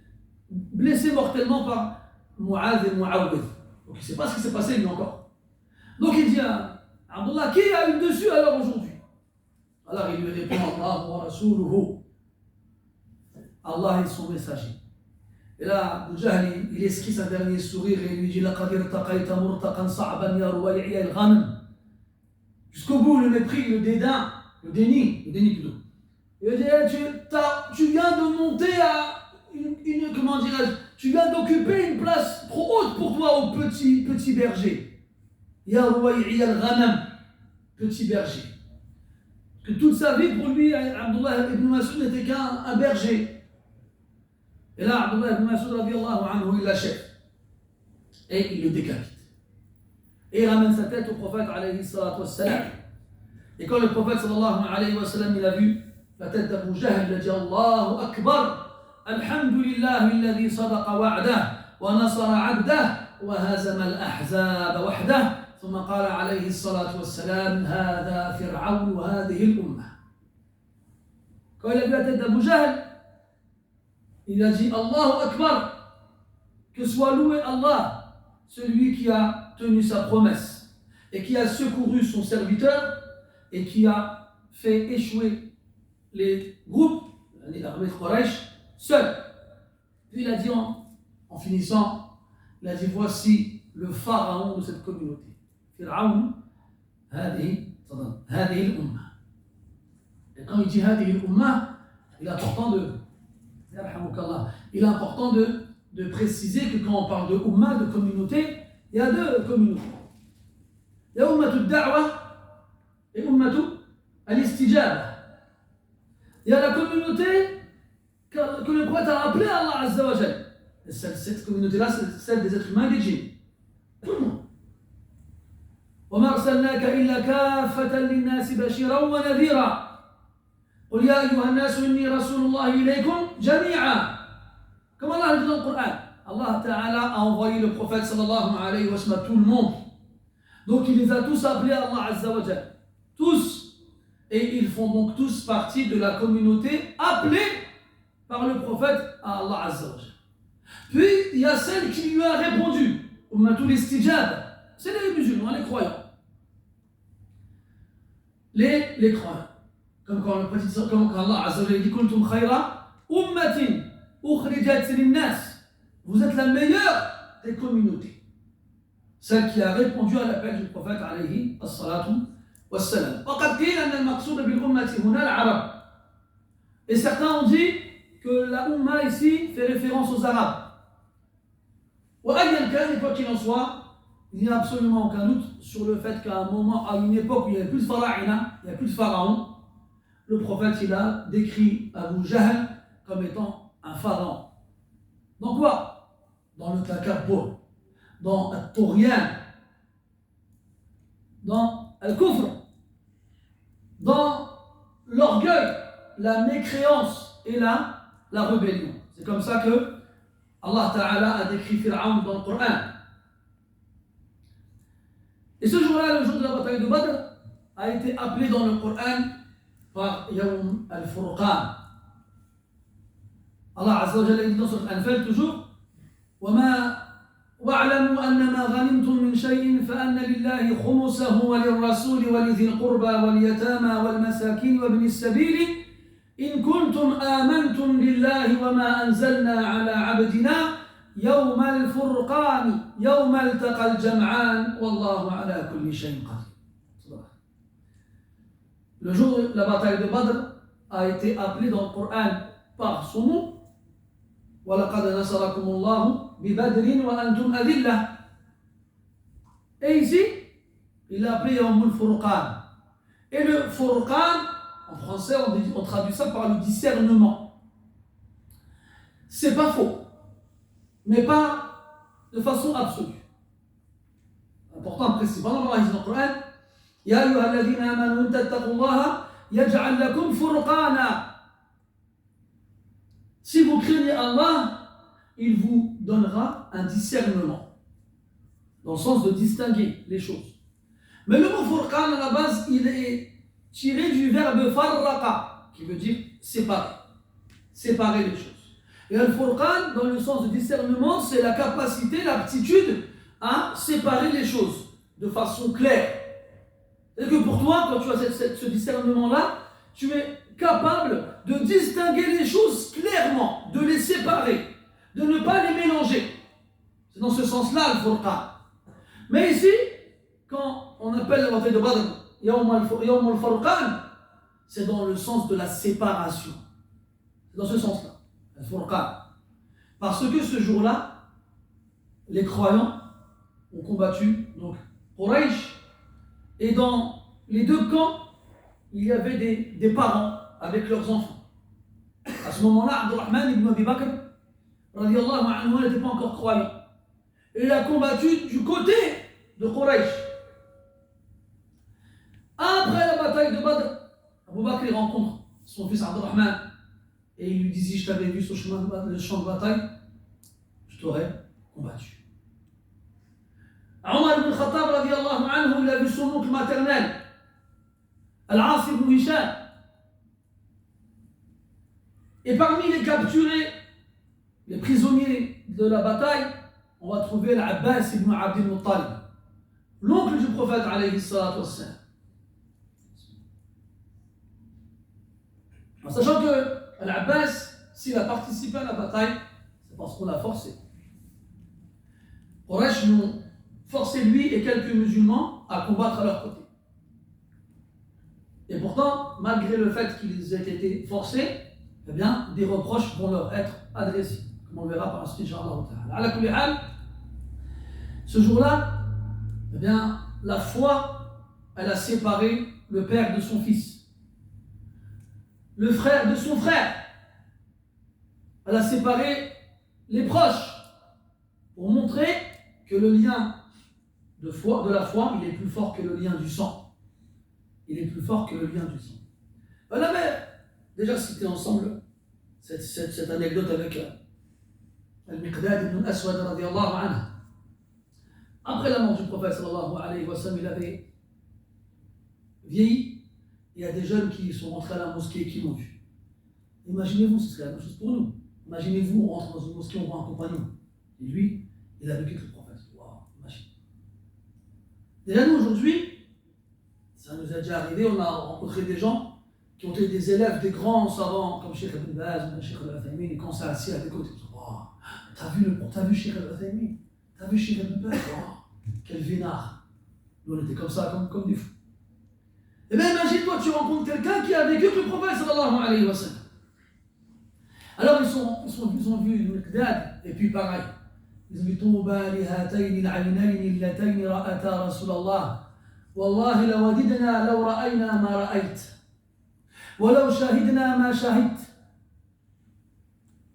blessé mortellement par Mu'adh et Mu'awwidh. Donc il ne sait pas ce qui s'est passé lui encore. Donc il dit à Abdullah, qui a eu le dessus alors aujourd'hui? Alors il lui répond, Allah wa rasuluhu. Allah et son messager. Et là, Abu Jahl, il esquisse un dernier sourire et il lui dit, laqad irtaqayta murtaqan sa'ban ya ruway'iya al-ghanam. Jusqu'au bout, le mépris, le dédain, le déni plutôt. Il dit, tu viens de monter à comment dirais-je, tu viens d'occuper une place trop haute pour toi au petit berger. Ya ruway'iya al-ghanam, petit berger. Parce que toute sa vie, pour lui, Abdullah ibn Mas'ud n'était qu'un berger. Et là, Abdullah ibn Mas'ud radiyallahu anhu, il l'achève. Et il le décapite. Et il ramène sa tête au prophète alayhi salatu wassalam. Et quand le prophète sallallahu alayhi wa sallam, il a vu la tête d'Abu Jahl, il a dit Allahu Akbar, alhamdulillahi alladhi sadaqa wa'dah, wa nasara 'abdah, wa hazama al-ahzab wahdah. ثم قال عليه الصلاة والسلام هذا فرعون وهذه الأمة. Quand il a vu la tête d'Abu Jahl, il a dit Allahu Akbar, que soit loué Allah, celui qui a tenu sa promesse et qui a secouru son serviteur et qui a fait échouer les groupes, les armées de Quraysh, seuls. Puis il a dit en finissant, il a dit voici le pharaon de cette communauté. Fir'aun, هذه الأمة. Et quand il dit هذه الأمة, il est important de préciser que quand on parle de Ummah, de communauté, il y a deux communautés. Il y a Ummatu Da'wa et Ummatu Al-Istijaba. Il y a la communauté que le prophète a appelée à Allah Azza wa Jal. Et cette communauté-là, c'est celle des êtres humains et des djinns. Tout le monde. وما أرسلناك إلا كافة للناس بشيرا ونذيرا قل يا أيها الناس إني رسول الله إليكم جميعا. Comme Allah le dit dans le Coran, Allah Ta'ala a envoyé le prophète sallallahu alayhi wa sallam à tout le monde. Donc il les a tous appelés à Allah Azza wa Jal. Tous. Et ils font donc tous partie de la communauté appelée par le prophète à Allah Azza wa Jal. Puis il y a celle qui lui a répondu, Ummatul Istijab. C'est les musulmans, les croyants. Les croyants. Comme quand Allah Azza wa Jalla dit Kuntum khayra ummatin ukhrijat lin-nas. Vous êtes la meilleure des communautés. Celle qui a répondu à l'appel du prophète alayhi as-salatu was-salam. وقد قيل أن المقصود بالأمة هنا العرب. Et certains ont dit que la umma ici fait référence aux Arabes. وأيا كان, quoi qu'il en soit, il n'y a absolument aucun doute sur le fait qu'à un moment, à une époque où il n'y avait plus de pharaïna, il n'y a plus de pharaon, le prophète il a décrit Abu Jahl comme étant un pharaon. Dans quoi? Dans le takabbur, dans al-Touryan, dans al-Kufr, dans l'orgueil, la mécréance et la rébellion. C'est comme ça que Allah Ta'ala a décrit Fir'aun dans le Coran. Et ce jour-là, le jour de la bataille de Badr, a été appelé dans le Coran par Yawm al-Furqan. Allah Azza wa Jalla dit dans Sourate Al-Anfal toujours وَاعْلَمُوا أَنَّمَا غَنِمْتُم مِّن شَيْءٍ فَأَنَّ لِلَّهِ خُمُسَهُ وَلِلرَّسُولِ وَلِذِي الْقُرْبَى وَالْيَتَامَى وَالْمَسَاكِينِ وَابْنِ السَّبِيلِ إِن كُنتُمْ آمَنتُم بِاللَّهِ وَمَا أَنزَلْنَا عَلَى عَبْدِنَا يوم الفرقان يوم التقى الجمعان والله على كل شيء قدير. Le jour de la bataille de Badr a été appelé dans le Coran par son nom. وَلَقَدْ نَصَرَكُمُ اللَّهُ بِبَدْرٍ وَأَنْتُمْ أَذِلَّةٌ. Et ici, il l'a appelé Yawm al-Furqan. Et le Furqan, en français, on traduit ça par le discernement. C'est pas faux, mais pas de façon absolue. Important de préciser. Pendant Allah dit dans le Coran, Ya ayyuhalladhina amanu tattaqullaha yaj'al lakum furqana. Si vous craignez Allah, il vous donnera un discernement, dans le sens de distinguer les choses. Mais le mot furqan, à la base, il est tiré du verbe farraqa, qui veut dire séparer. Séparer les choses. Et al-furqan, dans le sens de discernement, c'est la capacité, l'aptitude à séparer les choses de façon claire. C'est que pour toi, quand tu as ce discernement-là, tu es capable de distinguer les choses clairement, de les séparer, de ne pas les mélanger. C'est dans ce sens-là le furqan. Mais ici, quand on appelle la bataille de Badr Yawm al-Furqan, c'est dans le sens de la séparation. C'est dans ce sens-là, le furqan. Parce que ce jour-là, les croyants ont combattu donc Quraysh, et dans les deux camps, il y avait des parents avec leurs enfants. À ce moment-là, Abdurrahman ibn Abi Bakr radiyallahu anhu n'était pas encore croyant. Et il a combattu du côté de Quraysh. Après la bataille de Badr, Abu Bakr rencontre son fils Abdurrahman et il lui dit: si je t'avais vu sur le champ de bataille, je t'aurais combattu. Omar ibn Khattab radiyallahu anhu, il a vu son oncle maternel, Al-As ibn Hisham. Et parmi les capturés, les prisonniers de la bataille, on va trouver l'Abbas ibn Abd al-Muttalib, l'oncle du prophète alayhi salatu wassalam. En sachant que l'Abbas, s'il a participé à la bataille, c'est parce qu'on l'a forcé. Quraysh l'ont forcé lui et quelques musulmans à combattre à leur côté. Et pourtant, malgré le fait qu'ils aient été forcés, eh bien, des reproches vont leur être adressés, comme on le verra par la suite, Inch'Allah. Ce jour-là, eh bien, la foi, elle a séparé le père de son fils, le frère de son frère. Elle a séparé les proches pour montrer que le lien de la foi, il est plus fort que le lien du sang. Il est plus fort que le lien du sang. On avait déjà cité ensemble cette anecdote avec Al-Miqdad ibn Aswad radiyallahu anhu. Après la mort du prophète sallallahu alayhi wa sallam, il avait vieilli. Il y a des jeunes qui sont rentrés à la mosquée et qui l'ont vu. Imaginez-vous, ce serait la même chose pour nous. Imaginez-vous, on rentre dans une mosquée, on voit un compagnon. Et lui, il a vécu avec le prophète. Waouh, imagine. Déjà, nous, aujourd'hui, ça nous est déjà arrivé, on a rencontré des gens qui ont été des élèves, des grands savants, comme Cheikh Ibn Baz, Cheikh Al-Uthaymin, et quand on s'est assis à des côtés, on se dit: waouh, t'as vu Cheikh Al-Uthaymin, t'as vu Cheikh Ibn Baz, waouh, quel vénard. Nous, on était comme ça, comme des fous. Et bien, imagine-toi, tu rencontres quelqu'un qui a vécu avec le prophète sallallahu alayhi wa sallam. Alors, ils ont vu le Miqdad, et puis pareil. Ils ont dit: Touba li hatayni al-aynayni allatayni ra'ata Rasulallah. Wallahi lawadidna law ra'ayna ma ra'ayt. Wa law shahidna ma shahid.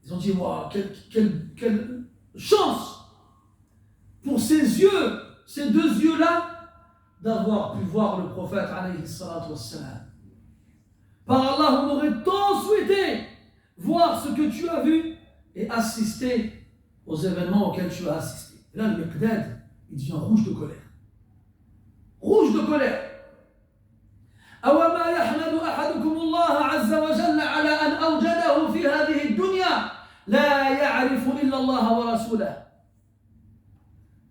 Ils ont dit: waouh, quelle chance pour ces yeux, ces deux yeux-là, d'avoir pu voir le prophète alayhi salatu wassalam. Par Allah, on aurait tant souhaité voir ce que tu as vu et assister aux événements auxquels tu as assisté. Et là, le Miqdad, il devient rouge de colère. Rouge de colère. أَوَمَا يَحْمَدُ أَحَدُكُمُ اللَّهَ عَزَّ وَجَلَّ عَلَى أَنْ أَوْجَدَهُ فِي هَذِهِ الدُّنْيَا لَا يَعْرِفُ إِلَّا اللَّهَ وَرَسُولَهُ.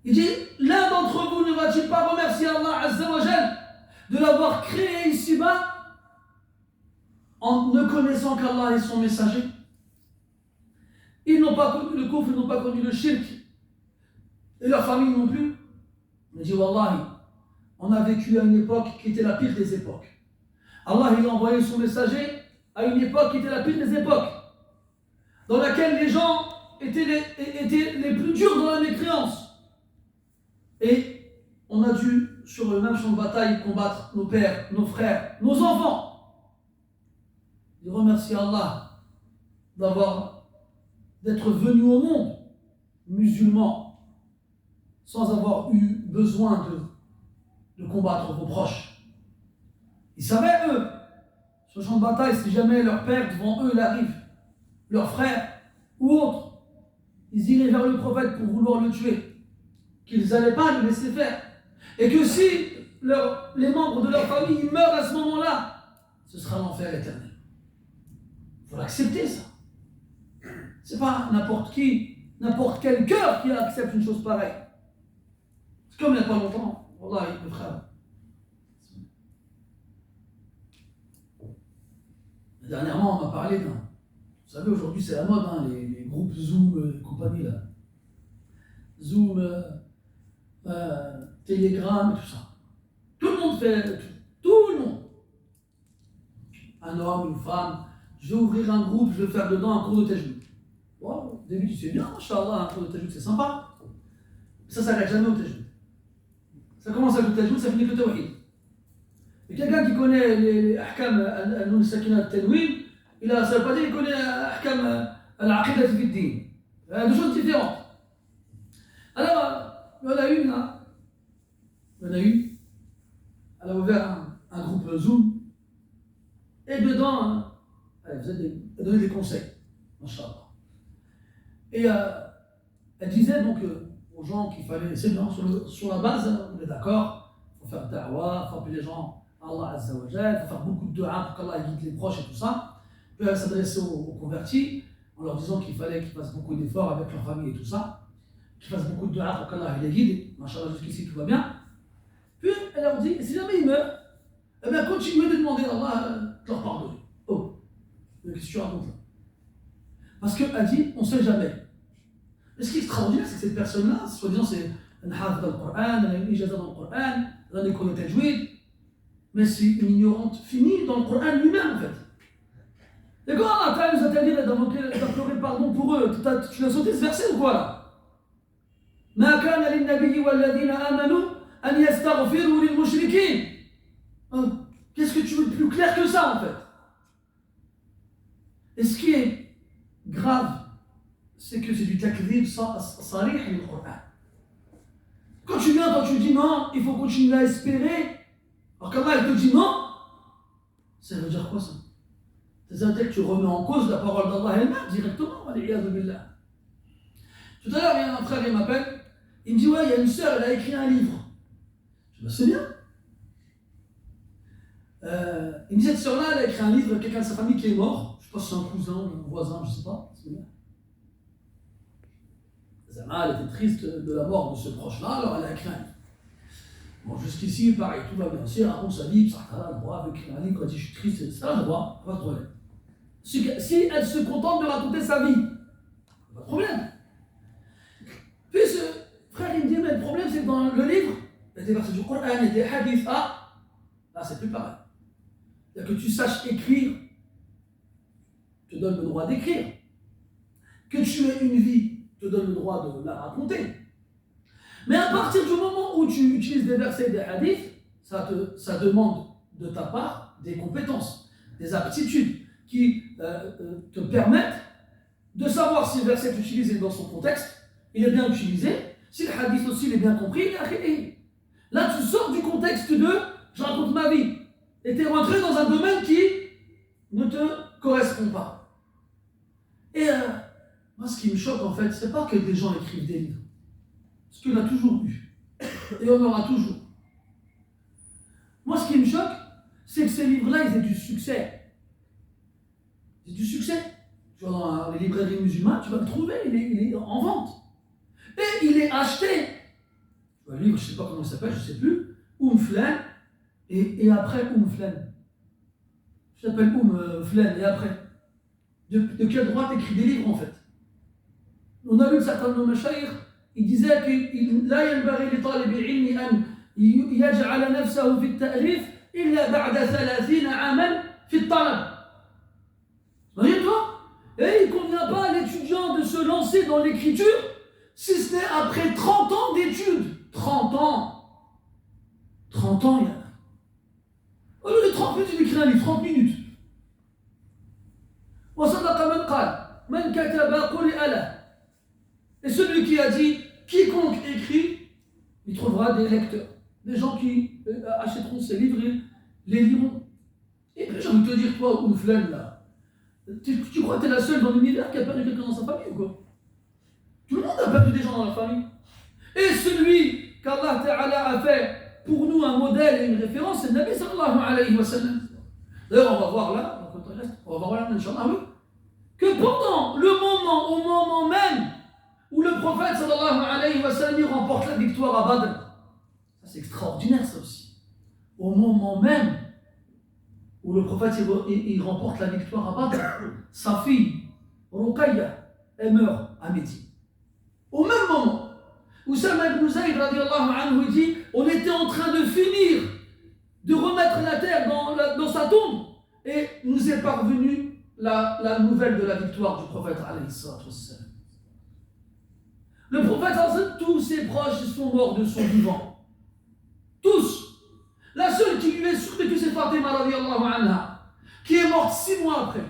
Il dit: l'un d'entre vous ne va-t-il pas remercier Allah Azza wa Jal de l'avoir créé ici-bas en ne connaissant qu'Allah et son messager? Ils n'ont pas connu le kufr, ils n'ont pas connu le shirk, et leur famille non plus. Il dit: Wallahi, on a vécu à une époque qui était la pire des époques. Allah, il a envoyé son messager à une époque qui était la pire des époques, dans laquelle les gens étaient les plus durs dans la mécréance. Et on a dû, sur le même champ de bataille, combattre nos pères, nos frères, nos enfants. Je remercie Allah d'être venu au monde musulman sans avoir eu besoin de combattre vos proches. Ils savaient, eux, sur le champ de bataille, si jamais leur père devant eux il arrive, leur frère ou autre, ils iraient vers le prophète pour vouloir le tuer, qu'ils n'allaient pas le laisser faire. Et que si les membres de leur famille ils meurent à ce moment-là, ce sera l'enfer éternel. Il faut l'accepter ça. C'est pas n'importe qui, n'importe quel cœur qui accepte une chose pareille. C'est comme il n'y a pas longtemps, Wallah, mes frères. Dernièrement, on m'a parlé d'un. Vous savez, aujourd'hui, c'est la mode, hein, les groupes Zoom et compagnie, là. Zoom, Telegram et tout ça. Tout le monde fait. Tout le monde. Un homme, une femme. Je vais ouvrir un groupe, je vais faire dedans un cours de tajwid. Wow, au début, tu sais bien, Inch'Allah, un cours de tajwid, c'est sympa. Ça s'arrête jamais au tajwid. Ça commence avec le tajwid, ça finit avec le tawhid. Et quelqu'un qui connaît les ahkam al-nun sakina al-tanwin, ça ne veut pas dire qu'il connaît ahkam al-aqidat fi din. Deux choses différentes. Alors, il y en a une là. Elle a ouvert un groupe Zoom. Et dedans, elle donnait des conseils. Inch'Allah. Et elle disait donc aux gens qu'il fallait, c'est bien, sur la base, on est d'accord, il faut faire da'wah, il faut appeler les gens à Allah Azza wa Jal, il faut faire beaucoup de dua pour qu'Allah guide les proches et tout ça. Puis elle s'adressait aux convertis en leur disant qu'il fallait qu'ils fassent beaucoup d'efforts avec leur famille et tout ça, qu'ils fassent beaucoup de dua pour qu'Allah les guide. Machallah, jusqu'ici tout va bien. Puis elle leur dit, si jamais ils meurent, eh bien continuez de demander à Allah de leur pardonner. Oh, qu'est-ce que tu racontes là? Parce qu'elle dit, on ne sait jamais. Mais ce qui est extraordinaire, c'est que cette personne-là, soi-disant, c'est un hafid dans le Coran, elle a une ijaza dans le Coran, elle a des cours de tajwid, mais c'est une ignorante finie dans le Coran lui-même en fait. Et quand Allah nous a interdit d'implorer pardon pour eux, tu l'as sauté ce verset ou quoi là? ما كان للنبي والذين آمنوا أن يستغفروا للمشركين. Qu'est-ce que tu veux de plus clair que ça en fait? Et ce qui est grave, c'est que c'est du takdhib sarih du Coran. Quand tu viens, quand tu dis non, il faut continuer à espérer, alors qu'Allah te dit non, ça veut dire quoi ça? Ça veut dire que tu remets en cause la parole d'Allah elle-même directement, waliyadu billah. Tout à l'heure, il y a un frère, il m'appelle, il me dit ouais, il y a une sœur, elle a écrit un livre. Je me dis, c'est bien. Il me dit cette sœur-là, elle a écrit un livre, quelqu'un de sa famille qui est mort, je sais pas si c'est un cousin, un voisin, je sais pas, c'est bien. Zama, elle était triste de la mort de ce proche-là, alors elle a écrit un livre. Bon, jusqu'ici, pareil, tout va bien. Si elle raconte sa vie, ça a le droit avec un livre, quand elle dit je suis triste, c'est le droit, pas de problème. Si elle se contente de raconter sa vie, pas de problème. Puis ce frère, il me dit, mais le problème, c'est que dans le livre, il y a des versets du Coran, il y a des hadiths, là, c'est plus pareil. C'est-à-dire que tu saches écrire, te donne le droit d'écrire. Que tu aies une vie, te donne le droit de la raconter. Mais à partir du moment où tu utilises des versets et des hadiths, ça demande de ta part des compétences, des aptitudes qui te permettent de savoir si le verset est utilisé dans son contexte, il est bien utilisé, si le hadith aussi il est bien compris, il est arrêté. Là, tu sors du contexte de « je raconte ma vie » et tu es rentré dans un domaine qui ne te correspond pas. Et moi, ce qui me choque, en fait, c'est pas que des gens écrivent des livres. Parce qu'il y en a toujours eu. Et on en aura toujours. Moi, ce qui me choque, c'est que ces livres-là, ils aient du succès. C'est du succès. Tu vois, dans les librairies musulmanes, tu vas le trouver, il est en vente. Et il est acheté. Tu vois, le livre, je ne sais pas comment il s'appelle, je ne sais plus. Flan. Et après, Flan. Je s'appelle Flan, et après. De quel droit t'écris des livres, en fait? On a lu certains de nos mashayikh, il disait qu'il لا ينبغي لطالب العلم أن يجعل نفسه في التأليف إلا بعد 30 عاما في الطلب. Voyez-toi? Et il ne convient pas à l'étudiant de se lancer dans l'écriture si ce n'est après 30 ans d'études. 30 ans. 30 ans, il y a. Au lieu de 30 minutes, il écrit un livre, 30 minutes. وصدق من قال من كتب قرئ له. Et celui qui a dit, quiconque écrit, il trouvera des lecteurs, des gens qui achèteront ses livres et les liront. Et puis j'ai envie de te dire, toi, Flan, là, tu crois que tu es la seule dans l'univers qui a perdu quelqu'un dans sa famille ou quoi? Tout le monde a perdu des gens dans la famille. Et celui qu'Allah Ta'ala a fait pour nous un modèle et une référence, c'est le Nabi sallallahu alayhi wa sallam. D'ailleurs, on va voir là, Inch'Allah, oui, que pendant au moment même où le prophète sallallahu alayhi wa sallam remporte la victoire à Badr, ça c'est extraordinaire ça aussi, au moment même où le prophète il remporte la victoire à Badr, sa fille, Ruqayya, elle meurt à Médine. Au même moment, Oussama ibn Zayd radiallahu anhu dit, on était en train de finir de remettre la terre dans sa tombe et nous est parvenue la nouvelle de la victoire du prophète alayhi salatu wassalam. Le prophète, tous ses proches sont morts de son vivant. Tous. La seule qui lui est survécue, c'est Fatima radiallahu anha, qui est morte 6 mois après.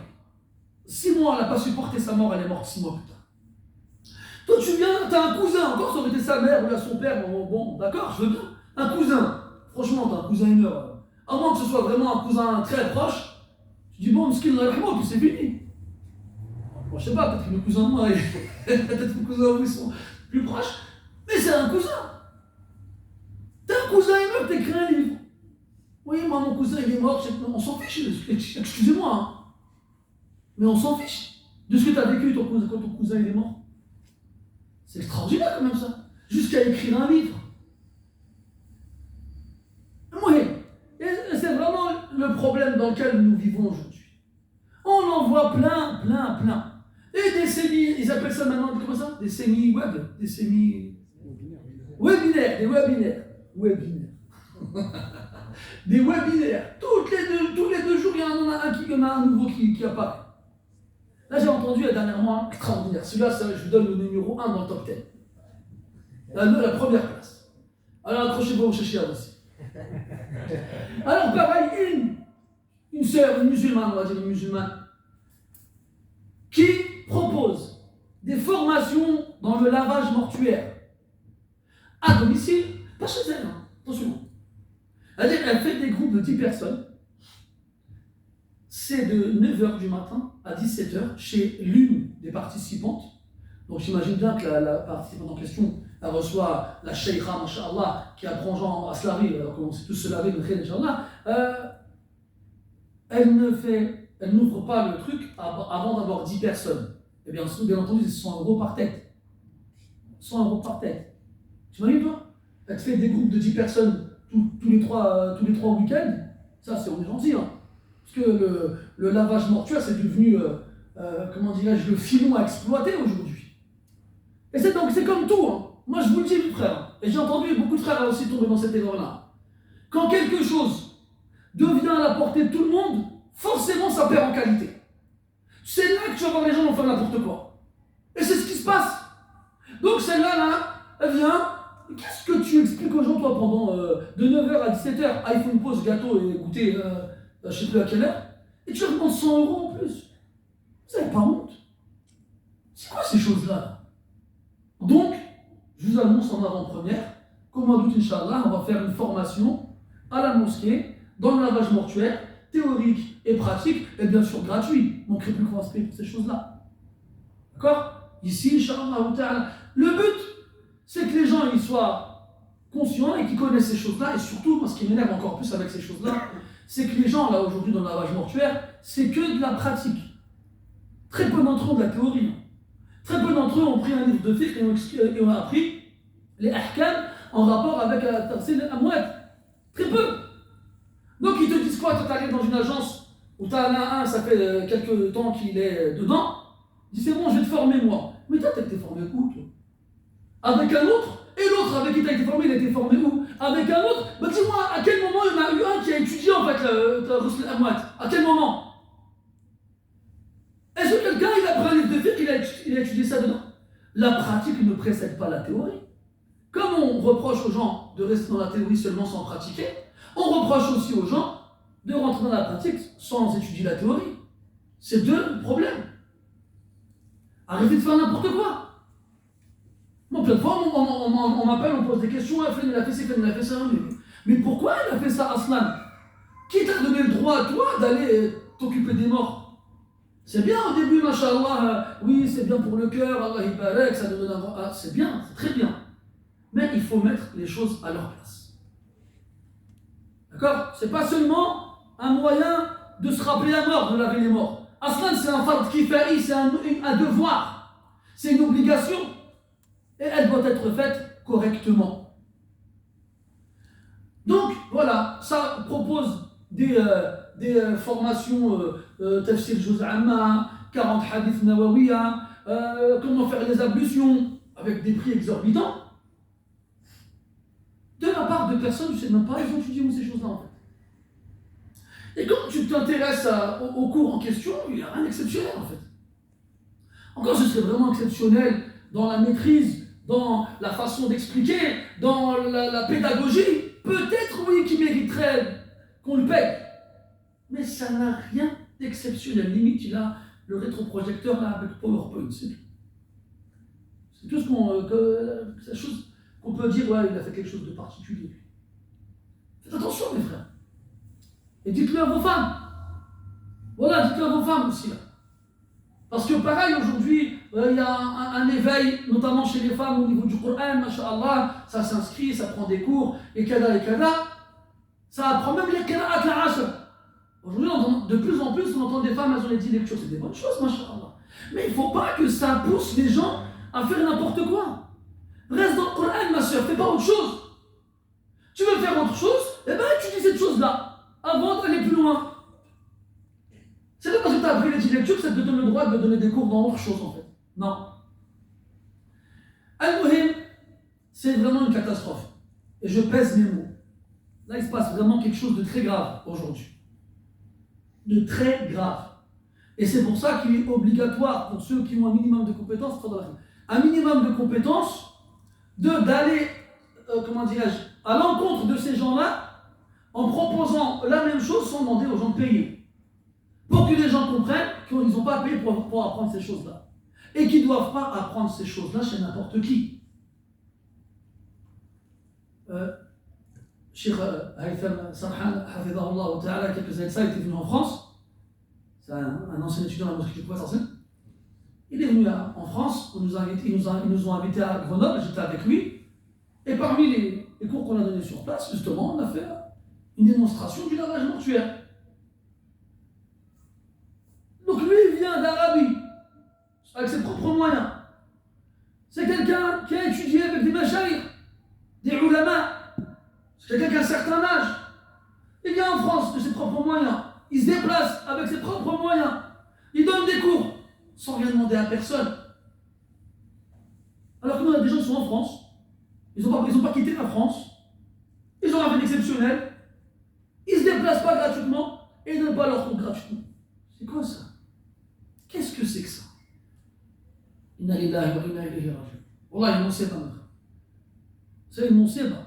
6 mois, elle n'a pas supporté sa mort, elle est morte 6 mois plus tard. Toi, tu viens, t'as un cousin, encore ça aurait été sa mère ou là son père, bon, d'accord, je veux bien. Un cousin, franchement, t'as un cousin, il meurt. À moins que ce soit vraiment un cousin très proche, tu dis bon, miskin, puis c'est fini. Bon, je sais pas, peut-être que mes cousins, moi, peut-être que mes cousins, ils sont plus proches, mais c'est un cousin. T'as un cousin, il meurt, t'écris un livre. Oui, moi, mon cousin, il est mort, on s'en fiche, excusez-moi, hein. Mais on s'en fiche de ce que t'as vécu quand ton cousin, il est mort. C'est extraordinaire quand même ça. Jusqu'à écrire un livre. Oui. Et c'est vraiment le problème dans lequel nous vivons aujourd'hui. On en voit plein. Et des sémis, ils appellent ça maintenant, comment ça? Des sémis web, des sémis... Webinaires. Des webinaires. Tous les deux jours, il y en a un nouveau qui apparaît. Là, j'ai entendu dernièrement, extraordinaire. Celui-là, je vous donne le numéro 1 dans le top 10. La première place. Alors, accrochez-vous au chéchia aussi. Alors, pareil, une sœur, une musulmane, on va dire une musulmane, qui propose des formations dans le lavage mortuaire à domicile, pas chez elle, hein. Attention. Elle fait des groupes de 10 personnes. C'est de 9h du matin à 17h chez l'une des participantes. Donc j'imagine bien que la participante en question, elle reçoit la sheikha, masha'Allah, qui apprend aux gens à se laver, alors qu'on sait tous se laver, mais Inch'Allah. Elle n'ouvre pas le truc avant d'avoir 10 personnes. Et bien entendu, c'est 100 € par tête. 100 € par tête. Tu imagines toi? Elle te fait des groupes de 10 personnes tous les trois week-ends. Ça, on est gentil, hein. Parce que le lavage mortuaire, c'est devenu, comment dirais-je, le filon à exploiter aujourd'hui. Et c'est comme tout, hein. Moi, je vous le dis, mes frères, et j'ai entendu beaucoup de frères aussi tomber dans cette erreur-là. Quand quelque chose devient à la portée de tout le monde, forcément, ça perd en qualité. C'est là que tu vas voir les gens vont faire n'importe quoi. Et c'est ce qui se passe. Donc, celle-là, elle vient. Qu'est-ce que tu expliques aux gens, toi, pendant de 9h à 17h, il faut une pause, gâteau et goûter, je ne sais plus à quelle heure, et tu leur demandes 100 € en plus. Vous n'avez pas honte? C'est quoi ces choses-là? Donc, je vous annonce en avant-première qu'au mois d'août, Inch'Allah, on va faire une formation à la mosquée, dans le lavage mortuaire, théorique et pratique, et bien sûr gratuit. On ne crée plus qu'on va se payer pour ces choses-là. D'accord? Ici, Inch'Allah, le but, c'est que les gens ils soient conscients et qu'ils connaissent ces choses-là, et surtout, moi, ce qui m'énerve encore plus avec ces choses-là, c'est que les gens, là, aujourd'hui, dans le lavage mortuaire, c'est que de la pratique. Très peu d'entre eux ont de la théorie. Très peu d'entre eux ont pris un livre de fiqh et ont appris les ahkam en rapport avec la tafsir al-amwat. Très peu. Donc, ils te disent quoi? Toi, tu arrives dans une agence où tu as un, ça fait quelques temps qu'il est dedans, il dit c'est bon, je vais te former moi. Mais toi, t'as été formé où, toi? Avec un autre? Et l'autre avec qui tu as été formé, il a été formé où? Avec un autre? Bah dis-moi, à quel moment il y en a eu un qui a étudié en fait le Amwat? À quel moment? Est-ce que quelqu'un il a pris un livre de fiqh, il a étudié ça dedans? La pratique ne précède pas la théorie. Comme on reproche aux gens de rester dans la théorie seulement sans pratiquer, on reproche aussi aux gens de rentrer dans la pratique sans étudier la théorie. C'est deux problèmes. Arrêtez de faire n'importe quoi. Moi, plein de fois, on m'appelle, on pose des questions, elle a fait ça, elle a fait ça. Mais pourquoi elle a fait ça, Aslan? Qui t'a donné le droit à toi d'aller t'occuper des morts? C'est bien au début, machallah, oui, c'est bien pour le cœur, Allah il barek, ça donne un... c'est bien, c'est très bien. Mais il faut mettre les choses à leur place. D'accord? C'est pas seulement un moyen de se rappeler la mort, de laver les morts. Aslan, c'est un fard kifa'i, c'est un devoir. C'est une obligation. Et elle doit être faite correctement. Donc, voilà, ça propose des formations tafsir juz amma, 40 hadiths nawawiya, comment faire les ablutions avec des prix exorbitants. De la part de personnes, je ne sais même pas, ils ont étudié ces choses-là en fait. Et quand tu t'intéresses au cours en question, il n'y a rien d'exceptionnel en fait. Encore, ce serait vraiment exceptionnel dans la maîtrise, dans la façon d'expliquer, dans la pédagogie. Peut-être, oui, qui mériterait qu'on le paye. Mais ça n'a rien d'exceptionnel. Limite, il a le rétroprojecteur là avec PowerPoint. C'est tout la chose qu'on peut dire, ouais, il a fait quelque chose de particulier. Faites attention, mes frères. Et dites-le à vos femmes. Voilà, dites-le à vos femmes aussi. Là. Parce que pareil, aujourd'hui, il y a un éveil, notamment chez les femmes au niveau du Coran, masha'Allah, ça s'inscrit, ça prend des cours, et kada, ça apprend même les qira'at al-ashr. Aujourd'hui, de plus en plus, on entend des femmes, elles ont les 10 lectures, c'est des bonnes choses, masha'Allah. Mais il ne faut pas que ça pousse les gens à faire n'importe quoi. Reste dans le Coran, ma soeur, fais pas autre chose. Tu veux faire autre chose, eh bien étudie cette chose-là, avant d'aller plus loin. C'est pas parce que tu as appris les 10 lectures que ça te donne le droit de donner des cours dans autre chose en fait. Non. Al-Muhim, c'est vraiment une catastrophe. Et je pèse mes mots. Là, il se passe vraiment quelque chose de très grave aujourd'hui. De très grave. Et c'est pour ça qu'il est obligatoire pour ceux qui ont un minimum de compétences, d'aller, comment dirais-je, à l'encontre de ces gens-là, en proposant la même chose sans demander aux gens de payer. Pour que les gens comprennent qu'ils n'ont pas à payer pour apprendre ces choses-là. Et qu'ils ne doivent pas apprendre ces choses-là chez n'importe qui. Cheikh Haytham Sarhan, hafidahullah ta'ala, quelques années de ça, était venu en France. C'est un ancien étudiant de la mosquée du Prophète sallallahu alayhi wa sallam. Il est venu en France, ils nous ont invités à Grenoble, j'étais avec lui. Et parmi les cours qu'on a donnés sur place, justement, on a fait une démonstration du lavage mortuaire. Donc lui, il vient d'Arabie, avec ses propres moyens. C'est quelqu'un qui a étudié avec des machaïrs, des ulama. C'est quelqu'un qui a un certain âge. Il vient en France de ses propres moyens. Il se déplace avec ses propres moyens. Il donne des cours sans rien demander à personne. Alors que nous, on a des gens qui sont en France. Ils n'ont pas quitté la France. Ils ont rien fait d'exceptionnel. Ils ne se déplacent pas gratuitement et ils ne donnent pas leur cours gratuitement. C'est quoi ça? Qu'est-ce que c'est que ça? Inna lillahi wa inna ilayhi raji'un. Wallah, il m'en sait pas. C'est une musiba.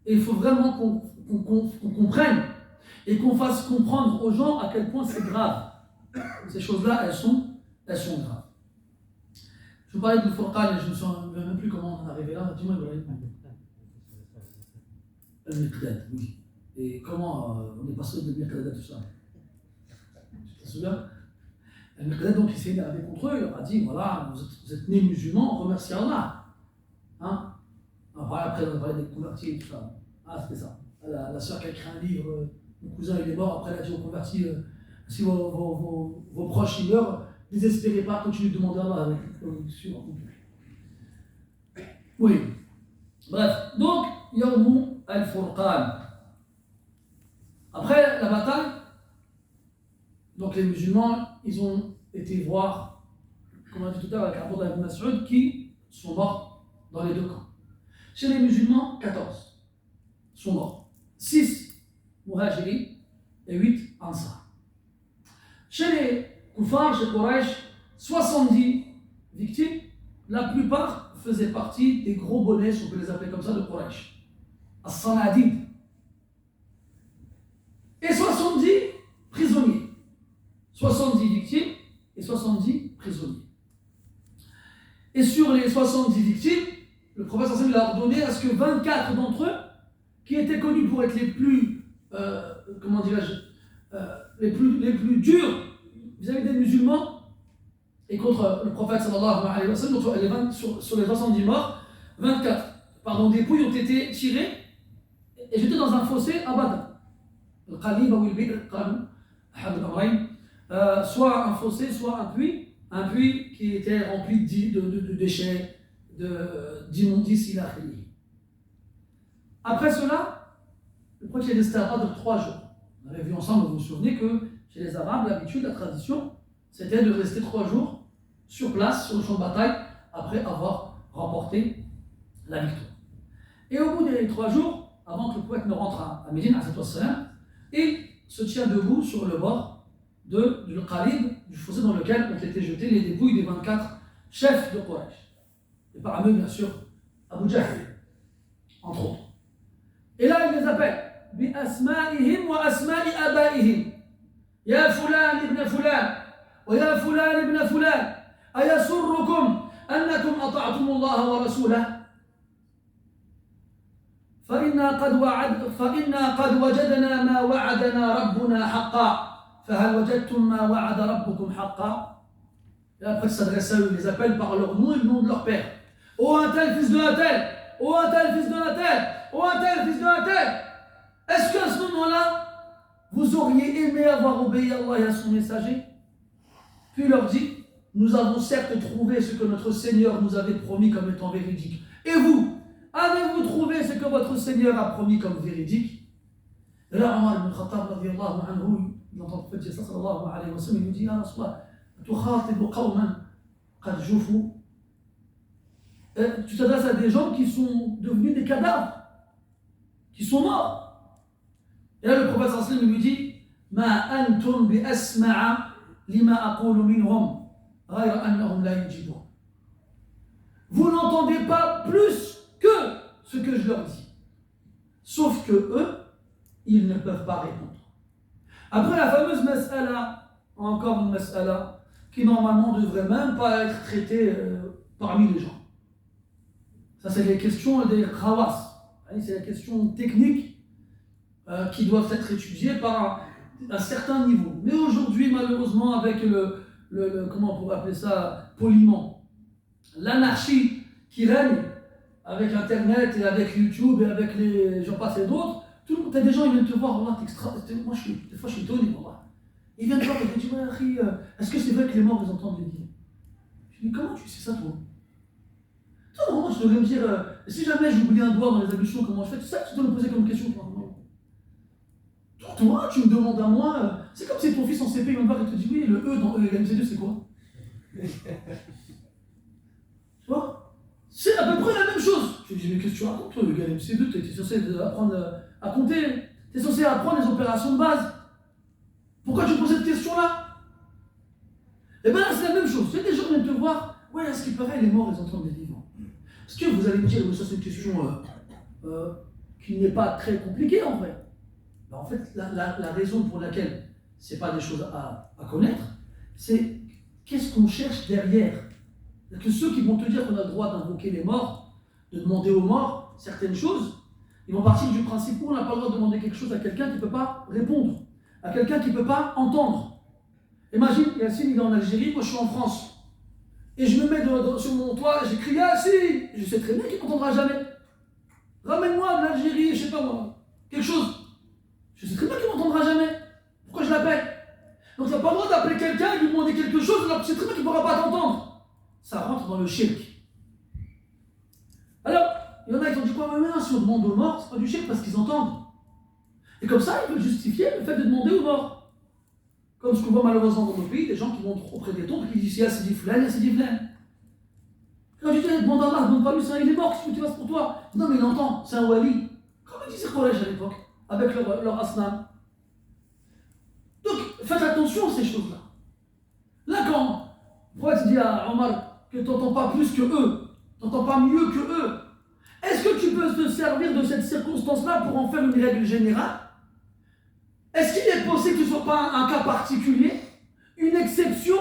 Et il faut vraiment qu'on comprenne et qu'on fasse comprendre aux gens à quel point c'est grave. Ces choses-là, elles sont graves. Je vous parlais de Furqan et je ne sais même plus comment on en est arrivé là. Dis-moi, Ibrahim. Al-Miqdad, oui. Et comment on est passé de Miqdad à tout ça? Tu te souviens? Al-Miqdad, donc, il s'est énervé contre eux. Il leur a dit, voilà, vous êtes nés musulmans, remerciez Allah. Hein? Après, on a parlé des convertis et tout ça. Ah, c'était ça. La sœur qui a écrit un livre, mon cousin il est mort, après elle a dit aux convertis, si vos proches ils meurent, ne désespérez pas, continuez de demander à Allah avec oui. Bref, donc, Yawm al-Furqan. Après la bataille, donc les musulmans, ils ont été voir, comme on a dit tout à l'heure avec Abdullah ibn Mas'ud, qui sont morts dans les deux camps. Chez les musulmans, 14 sont morts. 6 Muhajiri et 8 Ansar. Chez les Koufars, chez Quraysh, 70 victimes. La plupart faisaient partie des gros bonnets, si on peut les appeler comme ça, de Quraysh. As-Sanadid. Et 70 prisonniers. 70 victimes et 70 prisonniers. Et sur les 70 victimes, le prophète sallallahu alayhi wa sallam a ordonné à ce que 24 d'entre eux, qui étaient connus pour être les plus, comment dirais-je, les plus durs vis-à-vis des musulmans et contre le prophète sallallahu alayhi wa sallam, donc sur les 70 morts, 24 dépouilles ont été tirées et jetées dans un fossé à Badr. القليب أو البئر قالوا أحد الأمرين soit un fossé, soit un puits qui était rempli de déchets, d'immondices, il a créé. Après cela, le prophète est resté là-bas de 3 jours. On avait vu ensemble, vous vous souvenez que chez les Arabes, l'habitude, la tradition, c'était de rester 3 jours sur place, sur le champ de bataille, après avoir remporté la victoire. Et au bout des 3 jours, avant que le prophète ne rentre à Médine, il se tient debout sur le bord du Qalib, du fossé dans lequel ont été jetés les dépouilles des 24 chefs de Quraysh. Et parmi eux, bien sûr, Abu Jahl, entre autres. Et là, il les appelle بأسمائهم وأسماء آبائهم يا فلان ابن فلان ويا فلان ابن فلان أيسركم أنكم أطعتم الله ورسوله فإنا قد وجدنا ما وعدنا ربنا حقا فهل وجدتم ما وعد ربكم حقا. Et après, il s'adresse à eux, il les appelle par leur nom et le nom de leur père. Oh un tel fils de un tel, oh un tel fils de un tel, oh un tel fils de un tel. Est-ce qu'à ce moment-là, vous auriez aimé avoir obéi à Allah et à son messager? Puis il leur dit, nous avons certes trouvé ce que notre Seigneur nous avait promis comme étant véridique. Et vous, avez-vous trouvé ce que votre Seigneur a promis comme véridique? Et là, Omar ibn Khattab, radiyallahu anhu, il entend le prophète sallallahu alayhi wa sallam, il lui dit, Ya Rasulallah, tukhatibu qawman qad jufu. Tu t'adresses à des gens qui sont devenus des cadavres, qui sont morts. Et là, le prophète sallallahu alayhi wa sallam lui dit, Ma antum bi asma'a lima aqulu minhum, ghayra annahum la yujibun. Vous n'entendez pas plus que ce que je leur dis. Sauf que eux, ils ne peuvent pas répondre. Après la fameuse mas'ala, encore une mas'ala, qui normalement ne devrait même pas être traitée parmi les gens. Ça, c'est les questions des khawas. C'est les questions techniques qui doivent être étudiées par un certain niveau. Mais aujourd'hui, malheureusement, avec le comment on pourrait appeler ça, poliment, l'anarchie qui règne avec Internet et avec YouTube et avec les j'en passe et d'autres, t'as des gens qui viennent te voir, voilà, moi des fois je suis étonné, voilà. Ils viennent te voir et ils disent, ouais, est-ce que c'est vrai que les morts ils entendent les vivants? Je dis, comment tu sais ça toi? Toi, normalement, je devrais me dire, si jamais j'oublie un doigt dans les ablutions, comment je fais? C'est ça que tu dois me poser comme question, toi. Toi, tu me demandes à moi, c'est comme si ton fils en CP vient te voir et te dit, oui, le E dans E égale MC2, c'est quoi? Tu vois? C'est à peu près la même chose. Je lui dis, mais qu'est-ce que tu racontes, toi, le gars MC2, t'es censé apprendre à compter, t'es censé apprendre les opérations de base. Pourquoi tu poses cette question-là? Eh bien là, c'est la même chose. Il y a des gens qui viennent te voir, ouais, à ce qui paraît, les morts, ils entendent les vivants. Est-ce que vous allez me dire, ça c'est une question qui n'est pas très compliquée en vrai? Ben, en fait, la raison pour laquelle ce n'est pas des choses à connaître, c'est qu'est-ce qu'on cherche derrière. Que ceux qui vont te dire qu'on a le droit d'invoquer les morts, de demander aux morts certaines choses, ils vont partir du principe où on n'a pas le droit de demander quelque chose à quelqu'un qui ne peut pas répondre, à quelqu'un qui ne peut pas entendre. Imagine, Yassine il est en Algérie, moi je suis en France, et je me mets sur mon toit et j'écris Yassine, je sais très bien qu'il ne m'entendra jamais. Ramène-moi de l'Algérie, je sais pas moi, quelque chose. Je sais très bien qu'il ne m'entendra jamais. Pourquoi je l'appelle? Donc tu n'as pas le droit d'appeler quelqu'un et lui demander quelque chose alors que tu sais très bien qu'il ne pourra pas t'entendre. Ça rentre dans le shirk. Alors, il y en a qui ont dit quoi? Mais si on demande aux morts, c'est pas du shirk parce qu'ils entendent. Et comme ça, ils veulent justifier le fait de demander aux morts. Comme ce qu'on voit malheureusement dans nos pays, des gens qui vont auprès des tombes et qui disent il y a Sidi Flan, il y a Sidi Flan. Quand tu dis demande à Allah, demande pas lui, il est mort, qu'est-ce que tu fasses pour toi? Non, mais il entend, c'est un wali. Comme ils disaient Quraysh à l'époque, avec leur asnam. Donc, faites attention à ces choses-là. Là, quand tu dis à Omar que tu n'entends pas plus que eux, tu n'entends pas mieux que eux, est-ce que tu peux te servir de cette circonstance-là pour en faire une règle générale? Est-ce qu'il est possible que ce ne soit pas un cas particulier, une exception?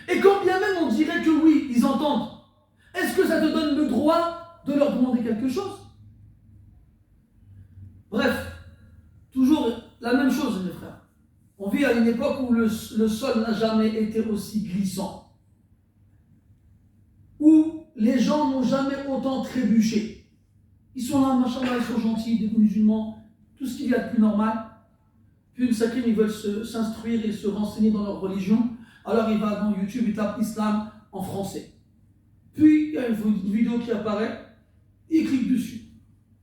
Et quand bien même on dirait que oui, ils entendent, est-ce que ça te donne le droit de leur demander quelque chose? Bref, toujours la même chose, mes frères. On vit à une époque où le sol n'a jamais été aussi glissant, où les gens n'ont jamais autant trébuché. Ils sont là, machallah, ils sont gentils, des musulmans, tout ce qu'il y a de plus normal. Puis chacun, ils veulent s'instruire et se renseigner dans leur religion. Alors il va dans YouTube, il tape islam en français. Puis il y a une vidéo qui apparaît, il clique dessus.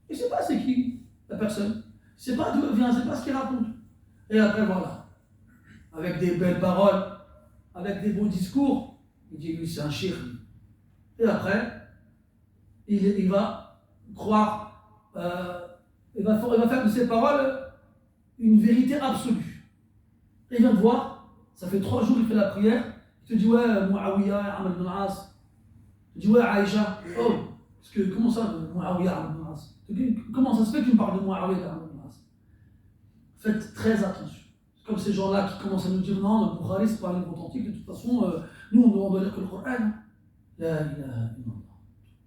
Il ne sait pas c'est qui la personne. Il ne sait pas d'où elle vient, il ne sait pas ce qu'il raconte. Et après voilà, avec des belles paroles, avec des beaux discours, il dit lui c'est un shirk. Et après, il va croire, il va faire de ses paroles une vérité absolue. Et il vient de voir, ça fait 3 jours qu'il fait la prière, il te dit ouais, Muawiyah, Amr ibn al-As. Il dit ouais, Aïcha. Oh, parce que comment ça, Muawiyah, Amr ibn al-As? Comment ça se fait que tu me parles de Muawiyah, Amr ibn al-As? Faites très attention. C'est comme ces gens-là qui commencent à nous dire non, le Bukhari c'est pas un livre authentique, de toute façon, nous on doit lire que le Coran. La ilaha illallah.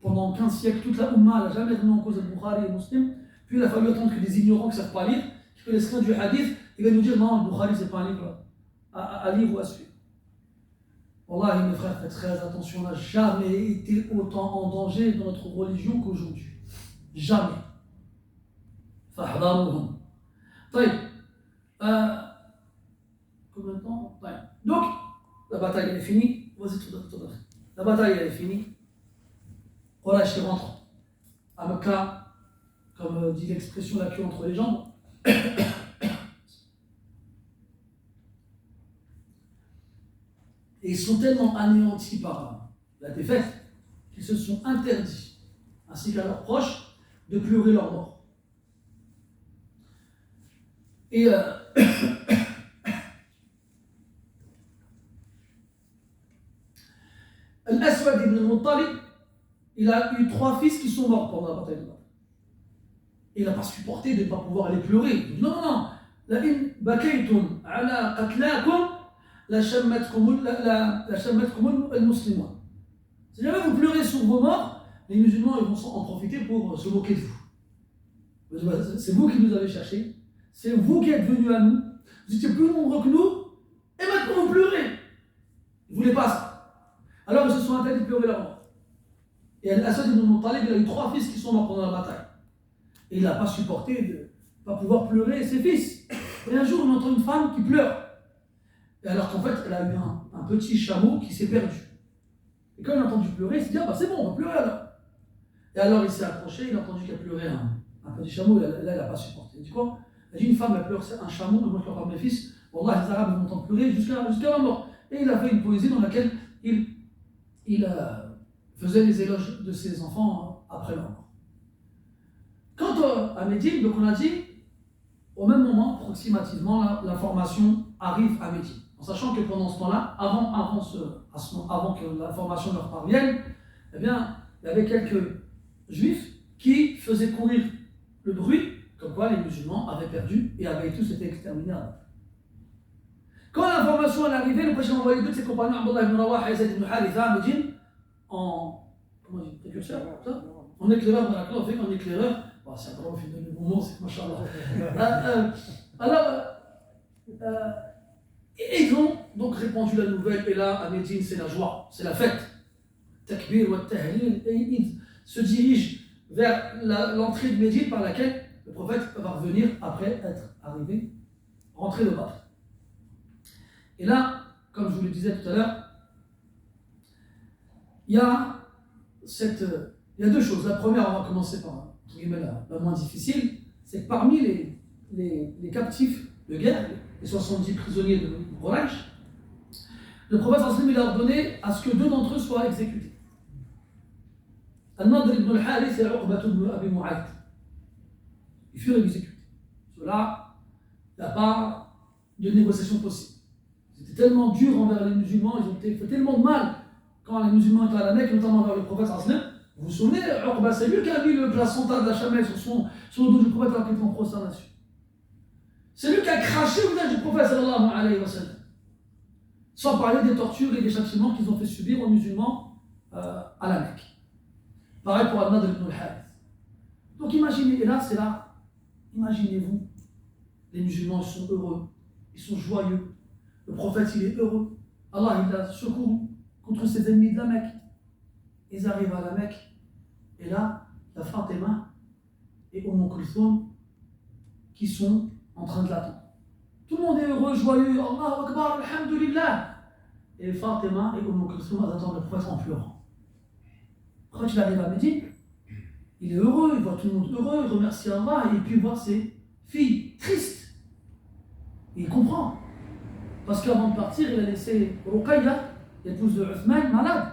Pendant 15 siècles, toute la Ummah n'a jamais remis en cause le Bukhari et le Muslim. Puis il a fallu attendre que des ignorants qui ne savent pas lire, qui connaissent rien du hadith, ils viennent nous dire non, le Bukhari c'est pas un livre à lire ou à suivre. Wallahi mes frères, faites très attention, on n'a jamais été autant en danger dans notre religion qu'aujourd'hui. Jamais. Fahdaruhum. Combien de temps? Donc, la bataille elle est finie. Vas-y, tout. La bataille elle est finie. Quraysh rentre à Mecca, comme dit l'expression la queue entre les jambes. Et ils sont tellement anéantis par la défaite qu'ils se sont interdits, ainsi qu'à leurs proches, de pleurer leur mort. Et Al-Aswad ibn al-Muttalib, il a eu 3 fils qui sont morts pendant la bataille de Badr. Et il n'a pas supporté de ne pas pouvoir aller pleurer. Il dit non. La in bakaytum ala qatlakum la shammatkum al-muslimun. Si jamais vous pleurez sur vos morts, les musulmans ils vont en profiter pour se moquer de vous. C'est vous qui nous avez cherchés, c'est vous qui êtes venus à nous, vous étiez plus nombreux que nous, et maintenant vous pleurez. Ils ne voulaient pas ça. Alors ils se sont interdits de pleurer leur mort. Et Al-Asad ibn al-Muttalib, il a eu 3 fils qui sont morts pendant la bataille. Et il n'a pas supporté de ne pas pouvoir pleurer ses fils. Et un jour, on entend une femme qui pleure. Et alors qu'en fait, elle a eu un petit chameau qui s'est perdu. Et quand il a entendu pleurer, il s'est dit ah bah c'est bon, on va pleurer alors. Et alors il s'est approché, il a entendu qu'elle pleurait un petit chameau, là il n'a pas supporté. Il dit quoi? Il a dit une femme, elle pleure un chameau, moi je pleure pas mes fils. Wallah, les Arabes vont entendre pleurer jusqu'à la mort. Et il a fait une poésie dans laquelle il faisait les éloges de ses enfants après leur mort. Quant à Médine, donc on a dit, au même moment, approximativement, l'information arrive à Médine. En sachant que pendant ce temps-là, avant que l'information leur parvienne, eh bien, il y avait quelques juifs qui faisaient courir le bruit, comme quoi les musulmans avaient perdu et avaient tous été exterminés à Badr. Quand l'information est arrivée, le prochain envoyé deux de ses compagnons, Abdullah ibn Rawaha et Zayd ibn Haritha, à Médine, en précurseur, en éclaireur, en éclaireur, c'est un grand film de moment, c'est machallah. Alors, ils ont donc répandu la nouvelle, et là, à Médine, c'est la joie, c'est la fête. Takbir wa tahlil, et ils se dirigent vers l'entrée de Médine par laquelle le prophète va revenir après être arrivé, rentré de Badr. Et là, comme je vous le disais tout à l'heure, il y a 2 choses. La première, on va commencer par la moins difficile, c'est que parmi les captifs de guerre, les 70 prisonniers de Quraysh, le prophète il a ordonné à ce que 2 d'entre eux soient exécutés. Al-Nadr ibn al-Harith et Uqbat ibn Abi Mu'ayt. Ils furent exécutés. Cela, il n'y a pas de négociation possible. Ils étaient tellement durs envers les musulmans, ils ont fait tellement de mal quand les musulmans étaient à la Mecque, notamment envers le prophète. Vous vous souvenez, Uqba, c'est lui qui a mis le placenta de la chamelle sur le dos du prophète alors qu'il était en prosternation. C'est lui qui a craché au visage du prophète sallallahu alayhi wa sallam. Sans parler des tortures et des châtiments qu'ils ont fait subir aux musulmans à la Mecque. Pareil pour Al-Nadr ibn al-Harith. Donc imaginez, et là c'est là, imaginez-vous, les musulmans ils sont heureux, ils sont joyeux, le prophète il est heureux, Allah il l'a secouru contre ses ennemis de la Mecque. Ils arrivent à la Mecque, et là, la Fatima et Kulthum qui sont en train de l'attendre. Tout le monde est heureux, joyeux, Allahu Akbar, Alhamdulillah. Et Fatima et Kulthum attendent le prophète en pleurant. Quand il arrive à Médine, il est heureux, il voit tout le monde heureux, il remercie Allah et puis il voit ses filles tristes. Et il comprend. Parce qu'avant de partir, il a laissé Ruqayya, l'épouse de Uthman, malade.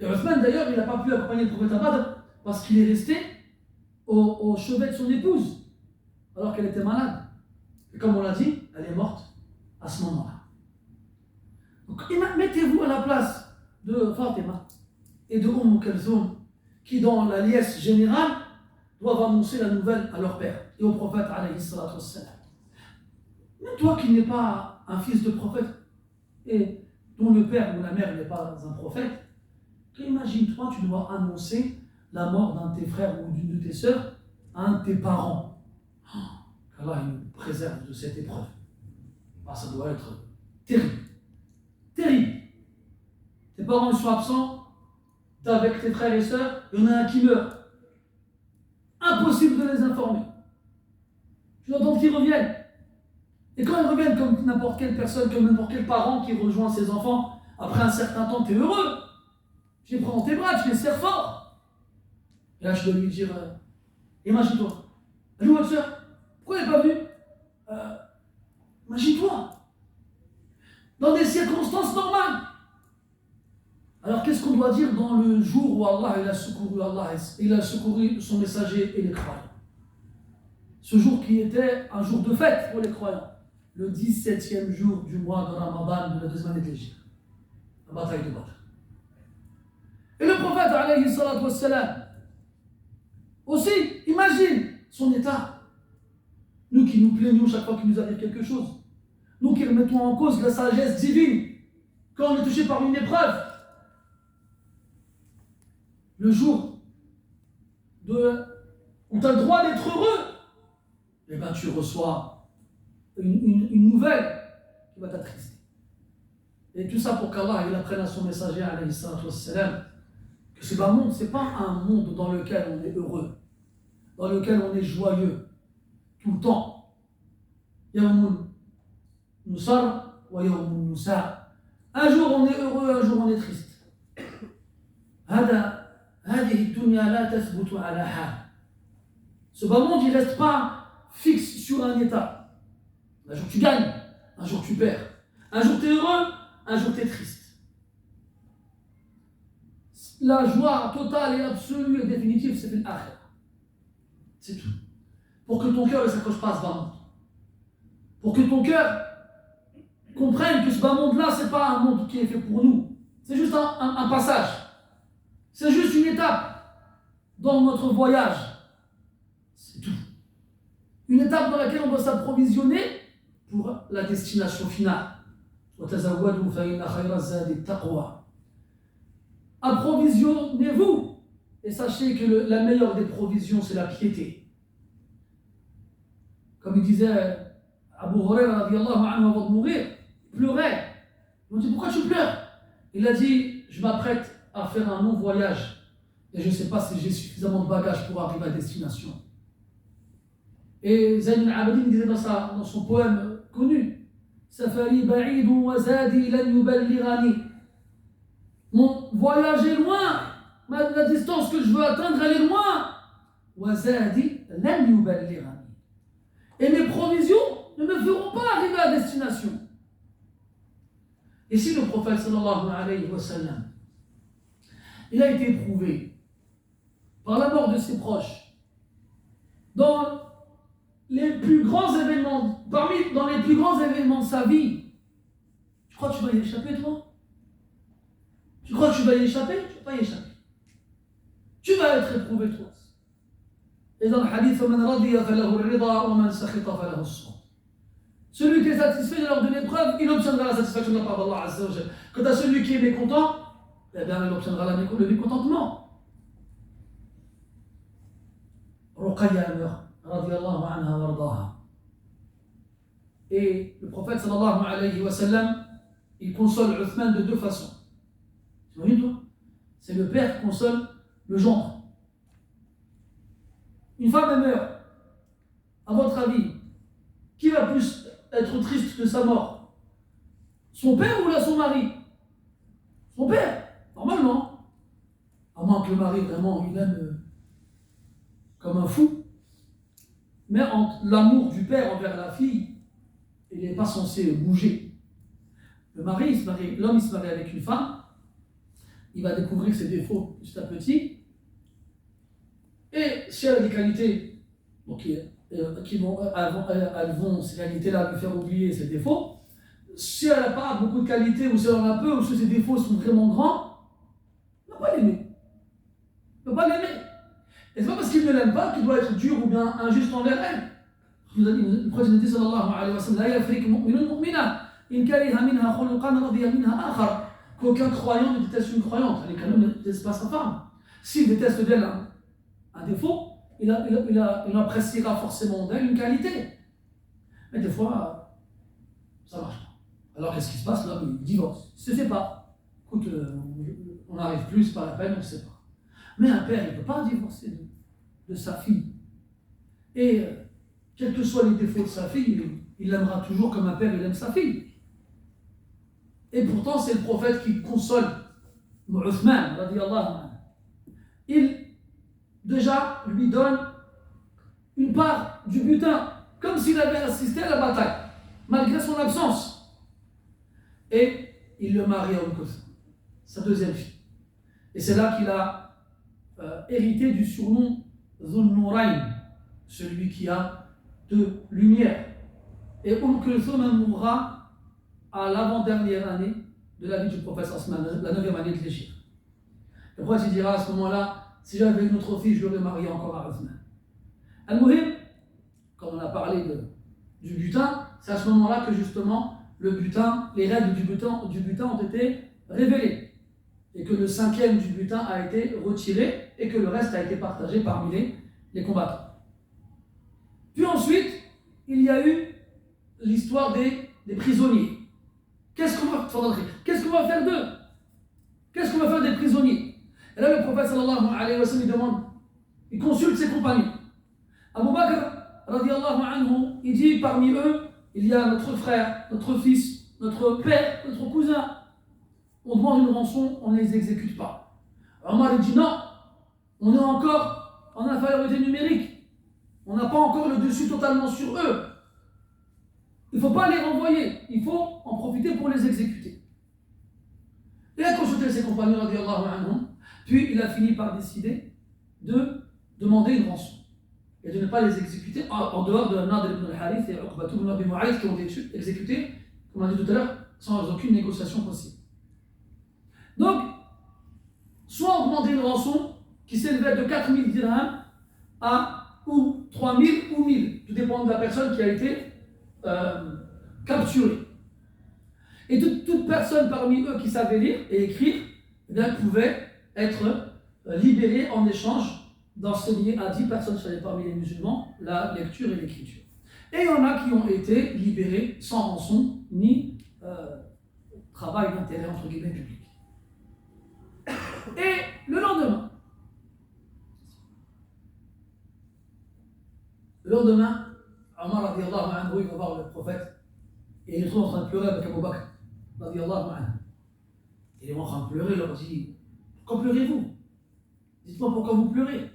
Et Uthman d'ailleurs, il n'a pas pu accompagner le prophète à Badr parce qu'il est resté au chevet de son épouse alors qu'elle était malade. Et comme on l'a dit, elle est morte à ce moment-là. Donc mettez-vous à la place de Fatima et de Kulthum qui dans la liesse générale doivent annoncer la nouvelle à leur père et au prophète alayhi salatu wassalam. Mais toi qui n'es pas un fils de prophète et dont le père ou la mère n'est pas un prophète, imagine-toi, tu dois annoncer la mort d'un de tes frères ou d'une de tes sœurs à un de tes parents. qu'Allah nous préserve de cette épreuve. Ah, ça doit être terrible. Terrible. Tes parents ils sont absents, t'es avec tes frères et sœurs, il y en a un qui meurt. Impossible de les informer. Tu attends qu'ils reviennent. Et quand ils reviennent comme n'importe quelle personne, comme n'importe quel parent qui rejoint ses enfants, après un certain temps, tu es heureux. Tu les prends dans tes bras, tu les serres fort. Et là, je dois lui dire, imagine-toi, elle est où votre soeur? Pourquoi elle n'est pas venue? Imagine-toi. Dans des circonstances normales. Alors qu'est-ce qu'on doit dire dans le jour où Allah il a secouru son messager et les croyants? Ce jour qui était un jour de fête pour les croyants, le 17e jour du mois de Ramadan de la deuxième année de l'Hégire, la bataille de Badr. Et le prophète alayhi salatu wassalam aussi, imagine son état. Nous qui nous plaignons chaque fois qu'il nous arrive quelque chose, nous qui remettons en cause la sagesse divine quand on est touché par une épreuve. Le jour où tu as le droit d'être heureux, eh bien tu reçois une nouvelle qui va t'attrister. Et tout ça pour qu'Allah il apprenne à son messager alayhi salatu wassalam que ce bas monde, ce n'est pas un monde dans lequel on est heureux, dans lequel on est joyeux tout le temps. Yawmun nusar wa yawmun nusar. Un jour on est heureux, un jour on est triste. Ce bas monde, il ne reste pas fixe sur un état. Un jour tu gagnes, un jour tu perds. Un jour tu es heureux, un jour tu es triste. La joie totale et absolue et définitive, c'est l'akhirah. C'est tout. Pour que ton cœur ne s'accroche pas à ce bas monde. Pour que ton cœur comprenne que ce bas monde-là, ce n'est pas un monde qui est fait pour nous. C'est juste un passage. C'est juste une étape dans notre voyage. C'est tout. Une étape dans laquelle on doit s'approvisionner pour la destination finale. Approvisionnez-vous et sachez que la meilleure des provisions, c'est la piété. Comme il disait Abu Huraira radiyallahu anhu avant de mourir, il pleurait. On dit pourquoi tu pleures? Il a dit je m'apprête à faire un long voyage et je ne sais pas si j'ai suffisamment de bagages pour arriver à destination. Et Zayn al-Abidin disait dans son poème connu, Safari ba'idun wa zadi lan yuballighani. Mon voyage est loin, la distance que je veux atteindre elle est loin. Wa zadi lan yuballighani. Et mes provisions ne me feront pas arriver à destination. Et si le prophète sallallahu alayhi wa sallam il a été éprouvé par la mort de ses proches dans les plus grands événements, dans les plus grands événements de sa vie. Tu crois que tu vas y échapper, toi? Tu crois que tu vas y échapper? Tu ne vas pas y échapper. Tu vas être éprouvé, toi. Et dans le hadith, celui qui est satisfait lors de l'épreuve, il obtiendra la satisfaction de la part d'Allah Azza wa Jalla. Quant à celui qui est mécontent, eh bien, il obtiendra le mécontentement. Ruqayya meurt, radiyallahu anha wardaha. Et le prophète sallallahu alayhi wa sallam, il console Uthman de deux façons. Tu vois, toi? C'est le père qui console le gendre. Une femme elle meurt. À votre avis, qui va plus être triste de sa mort? Son père ou là son mari? Son père, normalement. À moins que le mari vraiment il aime comme un fou. Mais l'amour du père envers la fille, il n'est pas censé bouger. L'homme il se marie avec une femme, il va découvrir ses défauts petit à petit. Et si elle a des qualités, donc, elles vont ces qualités-là lui faire oublier ses défauts. Si elle n'a pas beaucoup de qualités, ou si elle en a peu, ou si ses défauts sont vraiment grands, il ne va pas l'aimer. Il ne va pas l'aimer. Et c'est pas parce qu'il ne l'aime pas qu'il doit être dur ou bien injuste envers elle. Le prophète dit sallallahu alayhi wa sallam, la yafrik mu'minun mu'mina, in kariha minha khuluqan radiya minha akhar. Qu'aucun croyant ne déteste une croyante. Les canons ne détestent pas sa femme. S'il déteste d'elle un défaut, il appréciera forcément d'elle une qualité. Mais des fois, ça ne marche pas. Alors qu'est-ce qui se passe? L'homme il divorce. Il ne se sait pas. Écoute, on n'arrive plus, c'est pas la peine, on ne sait pas. Mais un père, il ne peut pas divorcer de sa fille. Et quels que soient les défauts de sa fille, il l'aimera toujours comme un père, il aime sa fille. Et pourtant, c'est le prophète qui console Uthman, radiyallahu anhu. Il, déjà, lui donne une part du butin, comme s'il avait assisté à la bataille, malgré son absence. Et il le marie à sa deuxième fille. Et c'est là qu'il a hérité du surnom Dhul Nourayn, celui qui a deux lumières. Et Kulthum mourra à l'avant-dernière année de la vie du prophète Osman, la 9e année de l'Égypte. Le prophète dira à ce moment-là, si j'avais une autre fille, je l'aurais mariée encore à Othman. Al-Muhim, comme on a parlé du butin, c'est à ce moment-là que justement le butin, les règles du butin ont été révélées. Et que le 5e du butin a été retiré et que le reste a été partagé parmi les combattants. Puis ensuite, il y a eu l'histoire des prisonniers. Qu'est-ce qu'on va faire d'eux? Qu'est-ce qu'on va faire des prisonniers? Et là, le prophète sallallahu alayhi wa sallam demande, il consulte ses compagnons. Abu Bakr, radiallahu anhu, il dit parmi eux, il y a notre frère, notre fils, notre père, notre cousin. On demande une rançon, on ne les exécute pas. Omar il dit non, on est encore en infériorité numérique. On n'a pas encore le dessus totalement sur eux. Il ne faut pas les renvoyer, il faut en profiter pour les exécuter. Il a consulté ses compagnons, radiallahu anhum, puis il a fini par décider de demander une rançon et de ne pas les exécuter en dehors de Nadr ibn al-Harith et Uqbat ibn Abi Mu'ayth qui ont été exécutés, comme on a dit tout à l'heure, sans aucune négociation possible. Donc, soit on demandait une rançon qui s'élevait de 4000 dirhams à ou 3000 ou 1000, tout dépend de la personne qui a été capturée. Et toute personne parmi eux qui savait lire et écrire, eh bien, pouvait être libérée en échange d'enseigner à 10 personnes parmi les musulmans la lecture et l'écriture. Et il y en a qui ont été libérés sans rançon ni travail d'intérêt entre guillemets public. Et le lendemain, Omar radiallahu anhu, il va voir le prophète et il est en train de pleurer avec Abu Bakr radiallahu anhu. Il est en train de pleurer, il leur dit, pourquoi pleurez-vous? Dites-moi pourquoi vous pleurez.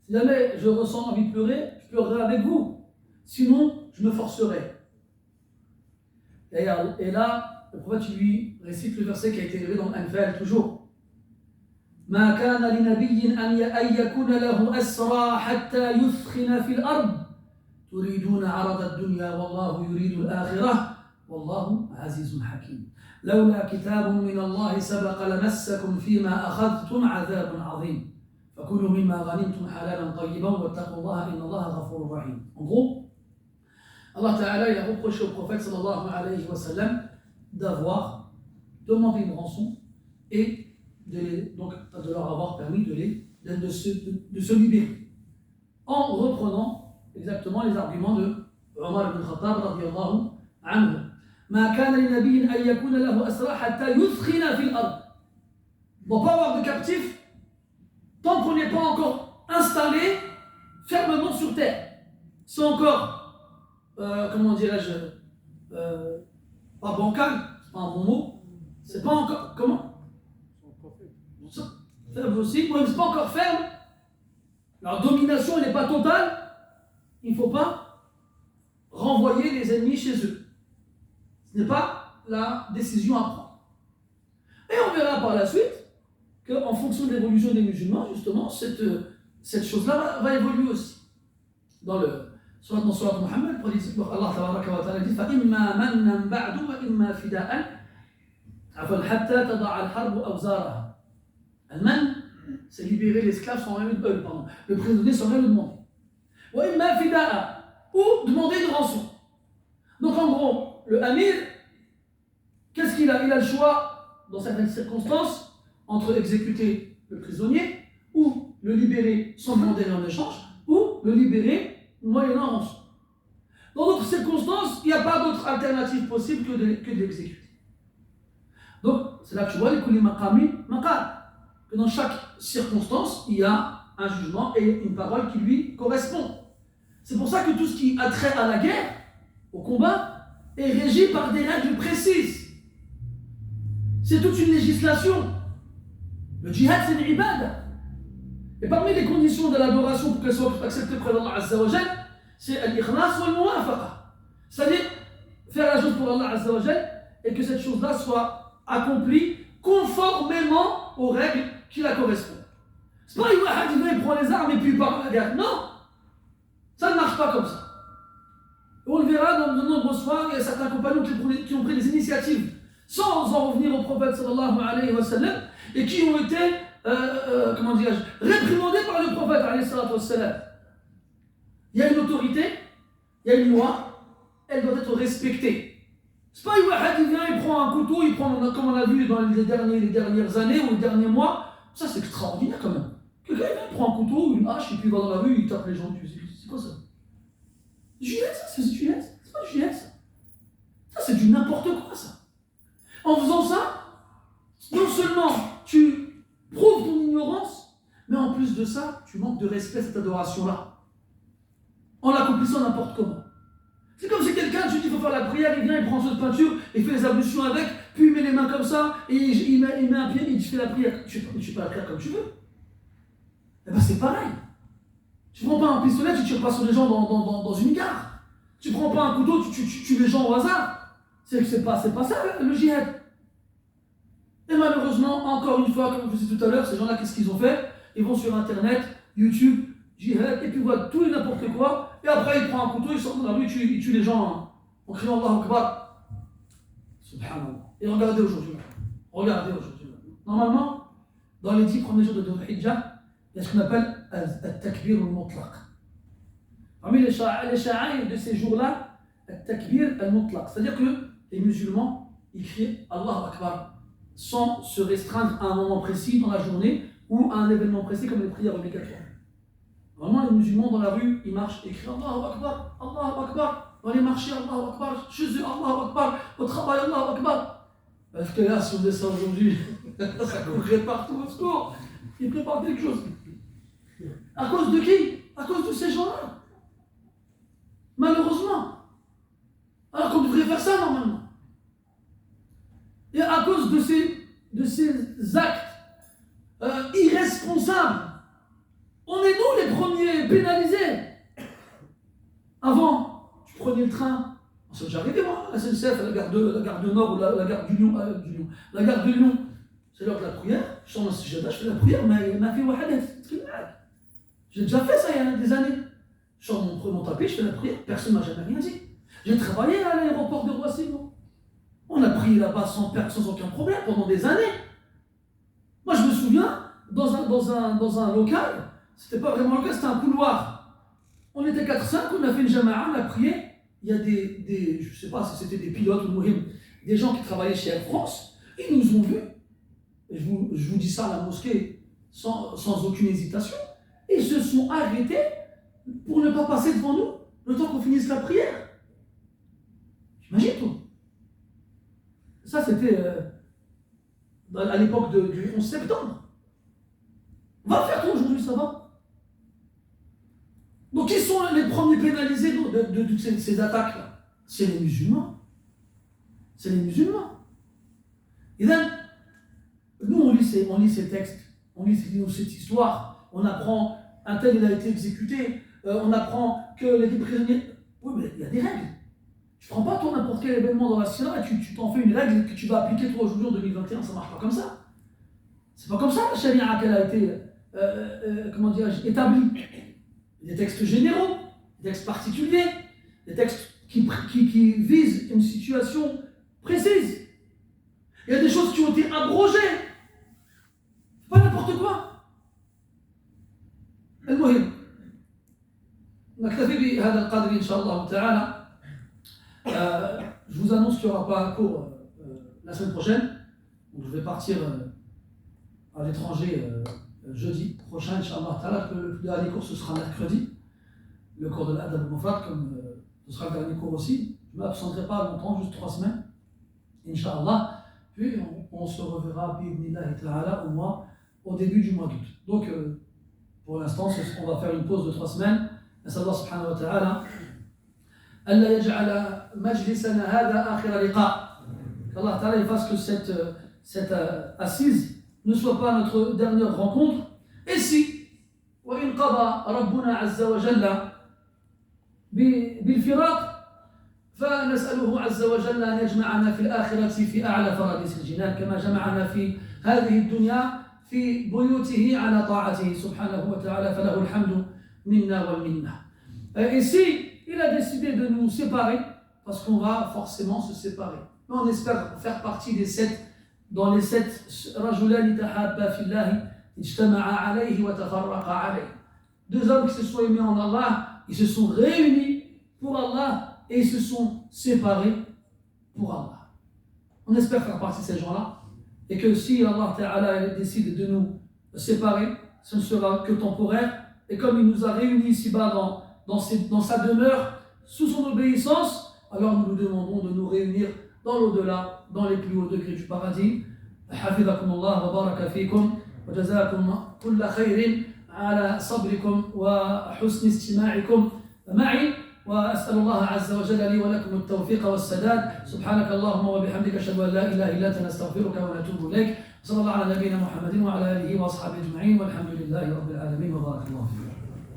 Si jamais je ressens envie de pleurer, je pleurerai avec vous. Sinon, je me forcerai. Et là, le prophète lui récite le verset qui a été élevé dans l'Anfal toujours. ما كان لنبي أن يكون له أسرى حتى يثخن في الأرض تريدون عرض الدنيا والله يريد الآخرة والله عزيز حكيم لولا كتاب من الله سبق لمسكم فيما أخذتم عذاب عظيم فكلوا مما غنمتم حلالا طيبا واتقوا الله إن الله غفور رحيم. En gros, Allah Ta'ala il a reproché au prophète sallallahu alayhi wa sallam d'avoir demandé une rançon et donc de leur avoir permis de se libérer en reprenant exactement les arguments de Omar ibn Khattab radiyallahu anhu. ما كان لنبي أن يكون له أسرى حتى يثخن في الأرض. On ne peut pas avoir de captifs tant qu'on n'est pas encore installé fermement sur terre. C'est encore comment dirais-je, pas bancal, c'est pas un bon mot, c'est pas encore, comment? Faible aussi, même c'est pas encore ferme, leur domination n'est pas totale, il ne faut pas renvoyer les ennemis chez eux. Ce n'est pas la décision à prendre. Et on verra par la suite qu'en fonction de l'évolution des musulmans, justement, cette chose-là va évoluer aussi. Dans Surat Muhammad, Allah tabaraka wa ta'ala dit فَإِمَّا مَنًّا بَعْدُ وَإِمَّا فِدَاءً حَتَّى تَضَعَ الْحَرْبُ أَوْزَارَهَا. Al-man, c'est libérer l'esclave sans rien lui demander, le prisonnier sans rien lui demander. وَإِمَّا فِدَاءً, ou demander une rançon. Donc en gros, le amir, qu'est-ce qu'il a? Il a le choix, dans certaines circonstances, entre exécuter le prisonnier ou le libérer sans demander rien en échange, ou le libérer moyennant rançon. Dans d'autres circonstances, il n'y a pas d'autre alternative possible que de l'exécuter. Donc, c'est là que tu vois les kuli maqami maqal, que dans chaque circonstance, il y a un jugement et une parole qui lui correspond. C'est pour ça que tout ce qui a trait à la guerre, au combat, est régi par des règles précises. C'est toute une législation. Le djihad, c'est une ibad. Et parmi les conditions de l'adoration pour qu'elle soit acceptée près d'Allah Azza wa Jal, c'est al-ikhlas wa al-muwafaqa. C'est-à-dire faire la chose pour Allah Azza wa Jal et que cette chose-là soit accomplie conformément aux règles qui la correspondent. C'est pas il prend les armes et puis il part à la guerre. Non! Ça ne marche pas comme ça. On le verra dans de nombreuses fois, il y a certains compagnons qui ont pris des initiatives sans en revenir au prophète sallallahu alayhi wa sallam et qui ont été, réprimandés par le prophète alayhi wa sallam. Il y a une autorité, il y a une loi, elle doit être respectée. C'est pas il vient, il prend un couteau, il prend, comme on a vu dans les dernières années ou les derniers mois, ça c'est extraordinaire quand même. Quelqu'un il prend un couteau, une hache et puis il va dans la rue, il tape les gens dessus. C'est quoi ça? Du jihad, ça, c'est du jihad. C'est pas du jihad, ça. Ça, c'est du n'importe quoi, ça. En faisant ça, non seulement tu prouves ton ignorance, mais en plus de ça, tu manques de respect à cette adoration-là. En l'accomplissant n'importe comment. C'est comme si quelqu'un, tu dis qu'il faut faire la prière, il vient, il prend cette peinture, il fait les ablutions avec, puis il met les mains comme ça, et il met un pied, et il fait la prière. Tu fais pas la prière comme tu veux. Eh bien, c'est pareil. Tu prends pas un pistolet, tu tires pas sur les gens dans une gare. Tu prends pas un couteau, tu tues les gens au hasard. C'est pas ça le djihad. Et malheureusement, encore une fois, comme je vous disais tout à l'heure, ces gens-là, qu'est-ce qu'ils ont fait? Ils vont sur internet, YouTube, djihad, et puis ils voient tout et n'importe quoi, et après ils prennent un couteau, ils sortent dans la rue, ils tuent les gens en criant Allahu Akbar. Subhanallah. Et regardez aujourd'hui. Normalement, dans les 10 premiers jours de Dhul Hijjah, il y a ce qu'on appelle al-takbir al-mutlaq. Parmi les sha'aïr de ces jours-là, al-takbir al-mutlaq, c'est-à-dire que les musulmans, ils crient Allahu Akbar sans se restreindre à un moment précis dans la journée ou à un événement précis comme les prières obligatoires. Vraiment, les musulmans dans la rue, ils marchent et crient Allahu Akbar, Allahu Akbar, dans les marchés Allahu Akbar, chez eux Allahu Akbar, au travail Allahu Akbar. Parce que là, si on descend aujourd'hui, ça courrait partout au secours. Ils préparent quelque chose. À cause de qui? À cause de ces gens-là. Malheureusement. Alors qu'on devrait faire ça normalement. Et à cause de ces actes irresponsables, on est nous les premiers pénalisés. Avant, tu prenais le train. C'est déjà arrivé, moi, la SNCF, la gare de Nord ou la gare du Lyon. La gare de Lyon, c'est l'heure de la prière. Je sors dans ce jardin, je fais la prière, mais m'a fait wahadet. J'ai déjà fait ça il y a des années. Je sors mon tapis, je fais la prière, personne ne m'a jamais rien dit. J'ai travaillé à l'aéroport de Roissy, moi. On a prié là-bas sans aucun problème pendant des années. Moi, je me souviens, dans un local, c'était pas vraiment un local, c'était un couloir. On était 4-5, on a fait une jama'a, on a prié. Il y a je sais pas si c'était des pilotes ou des gens qui travaillaient chez Air France, ils nous ont vus. Et je vous dis ça à la mosquée sans aucune hésitation. Ils se sont arrêtés pour ne pas passer devant nous le temps qu'on finisse la prière. J'imagine tout. Ça, c'était à l'époque du 11 septembre. Va faire tout aujourd'hui, ça va. Donc, ils sont les premiers pénalisés de toutes ces attaques-là, c'est les musulmans. C'est les musulmans. Et là, nous, on lit ces textes, on lit cette histoire, on apprend un tel il a été exécuté, on apprend que les prisonniers. Oui, mais il y a des règles. Tu ne prends pas toi n'importe quel événement dans la Sira et tu t'en fais une règle que tu vas appliquer toi aujourd'hui en 2021, ça ne marche pas comme ça. C'est pas comme ça la charia qu'elle a été établie. Des textes généraux, des textes particuliers, des textes qui visent une situation précise. Il y a des choses qui ont été abrogées. Pas n'importe quoi. المهم نكتفي بهذا القدر إن شاء الله تعالى. Je vous annonce qu'il n'y aura pas un cours la semaine prochaine. Donc je vais partir à l'étranger jeudi prochain, Inch'Allah Ta'ala. Le dernier cours ce sera mercredi. Le cours de l'Adab al-Mufrad, comme ce sera le dernier cours aussi. Je ne m'absenterai pas longtemps, juste 3 semaines. Inch'Allah. Puis on se reverra bi'idhnillahi ta'ala au début du mois d'août. Donc pour l'instant, on va faire une pause de 3 semaines. نسأل الله سبحانه وتعالى ألا يجعل مجلسنا هذا آخر لقاء. Qu'Allah Ta'ala fasse que cette assise ne soit pas notre dernière rencontre. Et si وإن قضى ربنا عز وجل بالفراق فنسأله عز وجل أن يجمعنا في الآخرة في أعلى فراديس الجنان كما جمعنا في هذه الدنيا في بيوته على طاعته سبحانه وتعالى فله الحمد منا والمنة. Et si il a décidé de nous séparer, parce qu'on va forcément se séparer, mais on espère faire partie des 7 رجلان تحابا في الله اجتمعا عليه وتفرقا عليه. 2 hommes qui se sont aimés en Allah, ils se sont réunis pour Allah et ils se sont séparés pour Allah. On espère faire partie de ces gens-là et que si Allah Ta'ala décide de nous séparer, ce ne sera que temporaire. Et comme il nous a réunis ici-bas dans sa demeure, sous son obéissance, alors nous nous demandons de nous réunir dans l'au-delà, dans les plus hauts degrés du paradis. حفظكم الله وبارك فيكم وجزاكم كل خير على صبركم وحسن استماعكم معي وأسأل الله عز وجل لي ولكم التوفيق والسداد. سبحانك اللهم وبحمدك أشهد أن لا إله إلا أنت نستغفرك ونتوب إليك. صلى الله على نبينا محمد وعلى آله وأصحابه أجمعين والحمد لله رب العالمين وبارك الله فيكم.